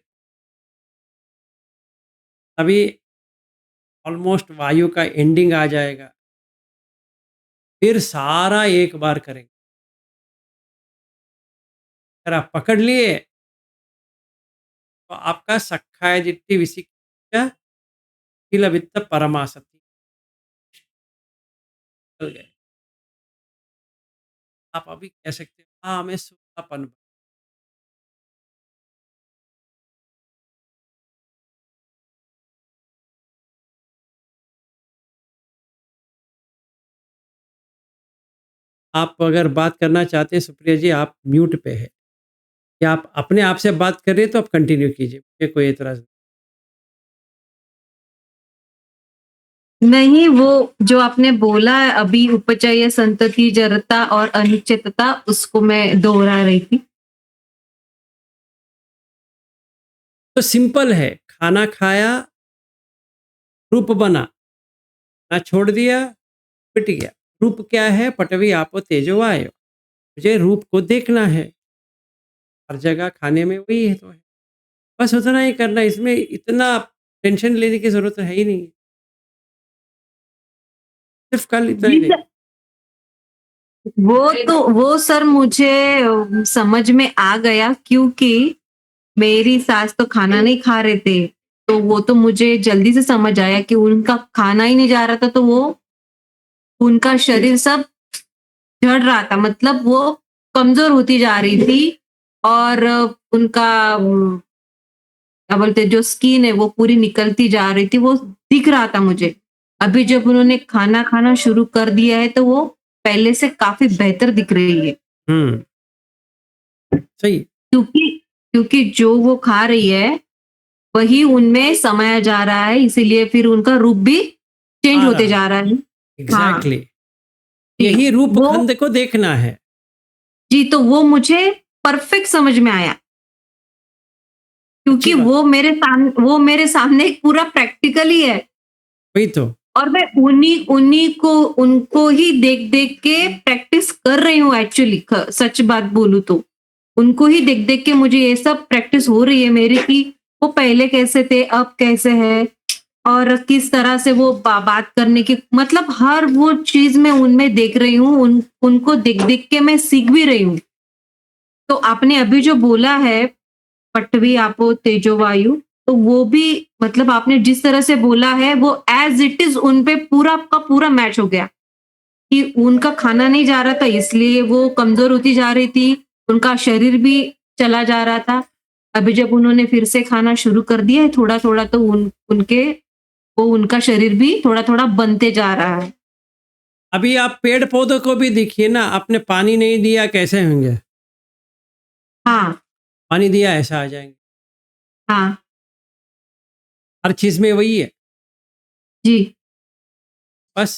अभी ऑलमोस्ट वायु का एंडिंग आ जाएगा। फिर सारा एक बार करेंगे। अगर आप पकड़ लिए तो आपका सख्खाय विशिष्ट किलवित्त परमासति चल गए। आप अभी कह सकते हैं हाँ हमें सूखापन। आप अगर बात करना चाहते हैं सुप्रिया जी, आप म्यूट पे है या आप अपने आप से बात कर रहे हैं तो आप कंटिन्यू कीजिए, मुझे कोई एतराज नहीं, वो जो आपने बोला है अभी उपचय संतति जड़ता और अनिश्चितता, उसको मैं दोहरा रही थी। तो सिंपल है, खाना खाया, रूप बना, ना छोड़ दिया, पिट गया। रूप क्या है? पटवी आपो तेजो वायो। मुझे रूप को देखना है, हर जगह खाने में वही है तो है। बस उतना ही करना, इसमें इतना टेंशन लेने की ज़रूरत है ही नहीं। सिर्फ़ कल इतना ही जी देख। सर, वो सर मुझे समझ में आ गया, क्योंकि मेरी सास तो खाना नहीं खा रहे थे, तो वो तो मुझे जल्दी से समझ आया कि उनका खाना ही नहीं जा रहा था, तो वो उनका शरीर सब झड़ रहा था, मतलब वो कमजोर होती जा रही थी और उनका क्या बोलते हैं, जो स्किन है वो पूरी निकलती जा रही थी, वो दिख रहा था मुझे। अभी जब उन्होंने खाना खाना शुरू कर दिया है तो वो पहले से काफी बेहतर दिख रही है, हुँ, सही। क्योंकि क्योंकि जो वो खा रही है वही उनमें समाया जा रहा है, इसीलिए फिर उनका रूप भी चेंज आ होते रहा है, जा रहा है। हाँ एग्ज़ैक्टली। जी, यही रूप वो खंड को देखना है। जी, तो वो मुझे परफेक्ट समझ में आया, अच्छी क्योंकि बात, वो मेरे सामने एक पूरा प्रैक्टिकल ही है वही तो। और मैं उन्हीं उन्हीं को उनको ही देख देख के प्रैक्टिस कर रही हूँ एक्चुअली, सच बात बोलूं तो उनको ही देख देख के मुझे ये सब प्रैक्टिस हो रही है मेरी, कि वो पहले कैसे थे अब कैसे है और किस तरह से वो बात करने की, मतलब हर वो चीज मैं उनमें देख रही हूँ, उनको देख देख के मैं सीख भी रही हूँ। तो आपने अभी जो बोला है पटवी आपो तेजो वायु, तो वो भी मतलब आपने जिस तरह से बोला है वो एज इट इज उन पे पूरा का पूरा मैच हो गया, कि उनका खाना नहीं जा रहा था इसलिए वो कमजोर होती जा रही थी, उनका शरीर भी चला जा रहा था। अभी जब उन्होंने फिर से खाना शुरू कर दिया है थोड़ा थोड़ा, तो उनका शरीर भी थोड़ा थोड़ा बनते जा रहा है। अभी आप पेड़-पौधों को भी देखिए ना, आपने पानी नहीं दिया कैसे होंगे? हाँ पानी दिया ऐसा आ जाएँगे। हाँ हर चीज़ में वही है। जी बस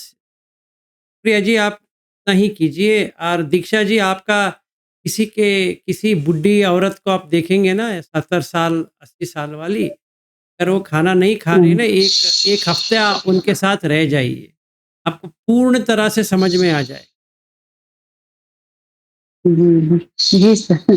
प्रिया जी आप इतना ही कीजिए, और दीक्षा जी आपका किसी बुड्ढी औरत को आप देखेंगे ना 70 साल 80 साल वाली, अगर वो खाना नहीं खा रही ना, एक एक हफ्ता उनके साथ रह जाइए, आपको पूर्ण तरह से समझ में आ जाए। जी सर।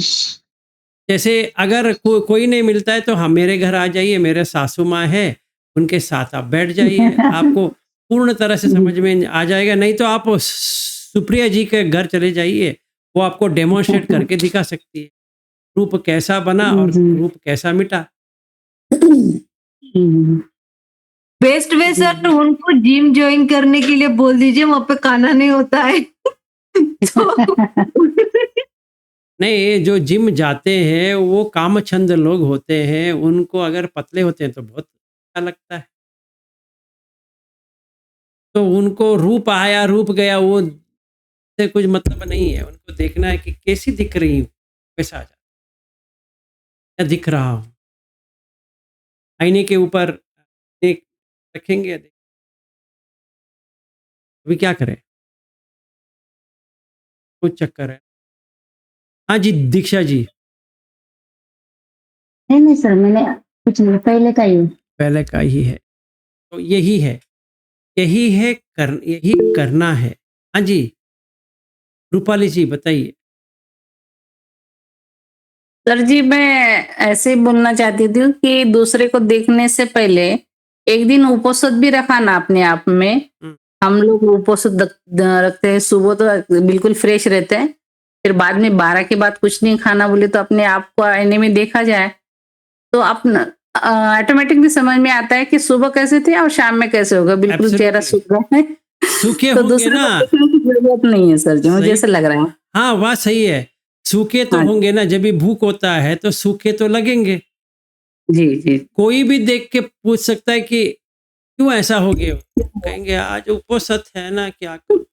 जैसे अगर कोई नहीं मिलता है तो हाँ मेरे घर आ जाइए, मेरे सासू माँ है, उनके साथ आप बैठ जाइए, आपको पूर्ण तरह से समझ में आ जाएगा। नहीं तो आप सुप्रिया जी के घर चले जाइए, वो आपको डेमोन्स्ट्रेट करके दिखा सकती है रूप कैसा बना और रूप कैसा मिटा। बेस्ट वे सर उनको जिम ज्वाइन करने के लिए बोल दीजिए, वहां पे खाना नहीं होता है। तो नहीं, ये जो जिम जाते हैं वो कामचंद लोग होते हैं, उनको अगर पतले होते हैं तो बहुत अच्छा लगता है। तो उनको रूप आया, रूप गया, वो से कुछ मतलब नहीं है, उनको देखना है कि कैसी दिख रही हूँ, वैसा आ जाता है। क्या दिख रहा हूँ? आईने के ऊपर देख रखेंगे, अभी क्या करें? कुछ चक्कर है। हाँ जी, दीक्षा जी, नहीं सर, मैंने कुछ नहीं, पहले का ही। पहले का ही है। तो यही है, यही करना है। हाँ जी, रूपाली जी बताइए। सर जी, मैं ऐसे ही बोलना चाहती थी कि दूसरे को देखने से पहले एक दिन उपवास भी रखा ना अपने आप में। हुँ। हम लोग उपवास रखते हैं, सुबह तो बिल्कुल फ्रेश रहते हैं, फिर बाद में 12 के बाद कुछ नहीं खाना बोले तो अपने आप को आईने में देखा जाए तो अपना ऑटोमेटिकली समझ में आता है कि सुबह कैसे थे और शाम में कैसे होगा, बिल्कुल चेहरा सूख रहा है। सूखे तो होंगे दूसरे ना, को देखने की जरूरत नहीं है सर जी, मुझे सही ऐसा लग रहा है। हाँ, बात सही है। सूखे तो हाँ होंगे ना, जब भी भूख होता है तो सूखे तो लगेंगे। जी जी। कोई भी देख के पूछ सकता है कि क्यों ऐसा हो गए हो? कहेंगे आज उपवास है ना, क्या करूँ?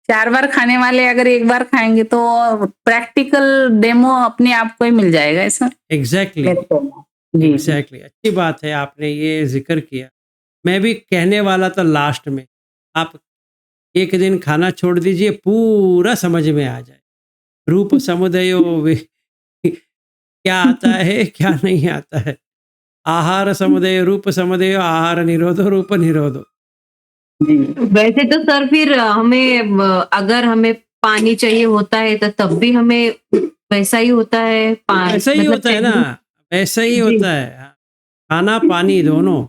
4 बार खाने वाले अगर 1 बार खाएँगे तो प्रैक्टिकल डेमो अपने आप को ही मिल जाएगा ऐसा एग्ज़ैक्टली, मेरे को। जी, जी। एग्ज़ैक्टली। अच्छी बात है आपने ये ज़िक्र किया। मैं भी कहने वाला था लास्ट में, आप एक दिन खाना छोड़ दीजिए, पूरा समझ में आ जाए। रूप समुदयो वे क्या आता है, क्या नहीं आता है। आहार समुदय, रूप समुदय, आहार निरोधो, रूप निरोधो। जी। वैसे तो सर फिर हमें अगर हमें पानी चाहिए होता है तो तब भी हमें वैसा ही होता है, ऐसा ही मतलब होता है ना, वैसा ही जी होता है। हाँ, खाना, पानी दोनों।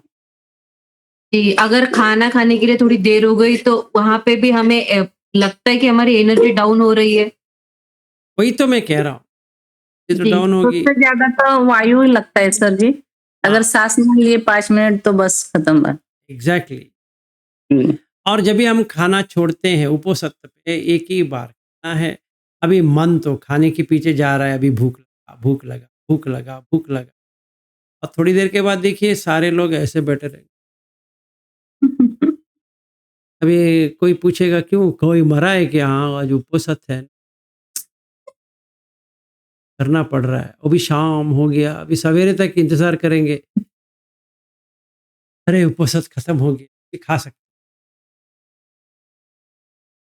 जी, अगर खाना खाने के लिए थोड़ी देर हो गई तो वहां पे भी हमें लगता है कि हमारी एनर्जी डाउन हो रही है। वही तो मैं कह रहा हूँ, ये तो जी, डाउन होगी। सबसे ज़्यादा तो वायु ही लगता है सर जी। हाँ, अगर साँस ना लिए 5 मिनट तो बस खत्म बात। एग्ज़ैक्टली। जी। और जब भी हम खाना छोड़ते हैं उपवासत्त पे एक ही बार खाना है, अभी मन तो खाने के पीछे जा रहा है, अभी भूख लगा, भूख लगा, भूख लगा, भूख लगा। और थोड़ी देर के बाद देखिए सारे लोग ऐसे बैठे रहेंगे। अभी कोई पूछेगा क्यों? कोई मरा है क्या? हाँ, आज उपवासत्त है, करना पड़ रहा है। अभी शाम हो गया, अभी सवेरे तक इंतज़ार करेंगे। अरे उपवासत्त खत्म हो गया, ये खा सकते,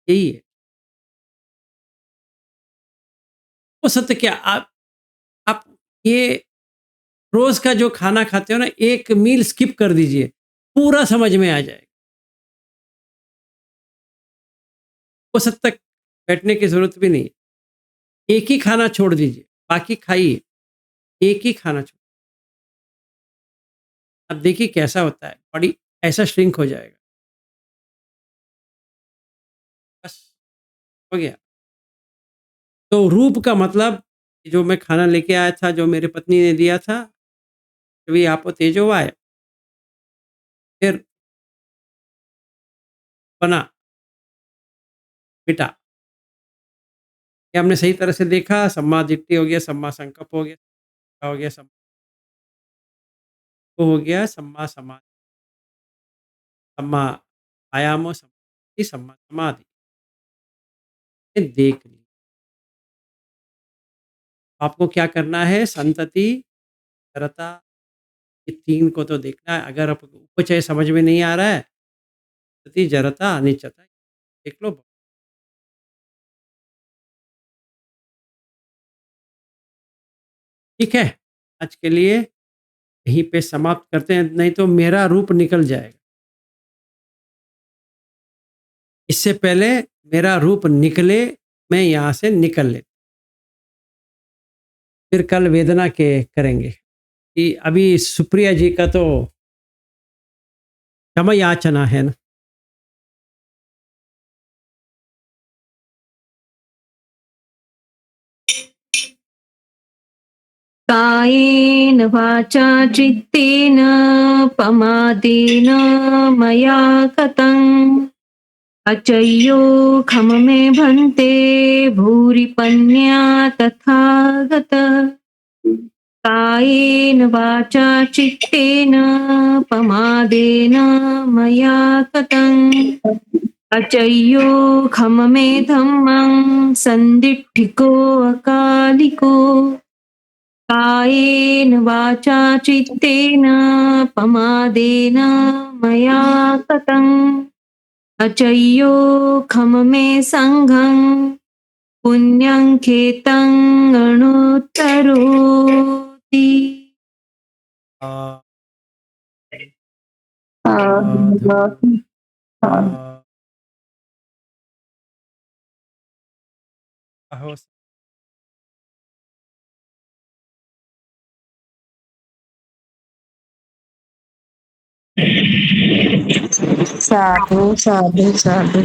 यही है। उपवासत्त क्या आप ये रोज़ का जो खाना खाते हो ना, एक मील स्किप कर दीजिए, पूरा समझ में आ जाएगा। उपवासत्त तक बैठने की ज़रूरत भी नहीं है। एक ही खाना छोड़ दीजिए, बाकी खाइए, एक ही खाना छोड़, अब देखिए कैसा होता है, बॉडी ऐसा श्रिंक हो जाएगा। बस, हो गया। तो रूप का मतलब जो मैं खाना लेके आया था, जो मेरी पत्नी ने दिया था, तभी आपो तेजो वाय, फिर बना, मिटा। ये हमने सही तरह से देखा, सम्मा दिट्ठी हो गया, सम्मा संकल्प हो गया, हो गया सम्मा समाधि, सम्मा आयामो समाधि, सम्मा समाधि। ये देख ली। आपको क्या करना है? संतति, जड़ता, ये 3 को तो देखना है। अगर आपको चाहे समझ में नहीं आ रहा है, संतति, जड़ता, अनिश्चता, देख लो। ठीक है? आज के लिए यहीं पे समाप्त करते हैं, नहीं तो मेरा रूप निकल जाएगा। इससे पहले मेरा रूप निकले, मैं यहाँ से निकल लेता, फिर कल वेदना के करेंगे। कि अभी सुप्रिया जी का तो क्षमा याचना है ना। कायेन वाचा चित्तेन पमादेन मया कतम् अचय्यो खम मे भन्ते भूरि पन्या तथा गत कायेन वाचा चित्तेन पमादेन मया कतम् अचय्यो खम मे धम्मं संदिट्ठिको अकालिको कायेन वाचा चित्तेन पमादेन मया कृतं अचय्यो खम मे संघं पुण्यं खेतं अणुत्तरोति। आ- अहो साधु साधु साधु।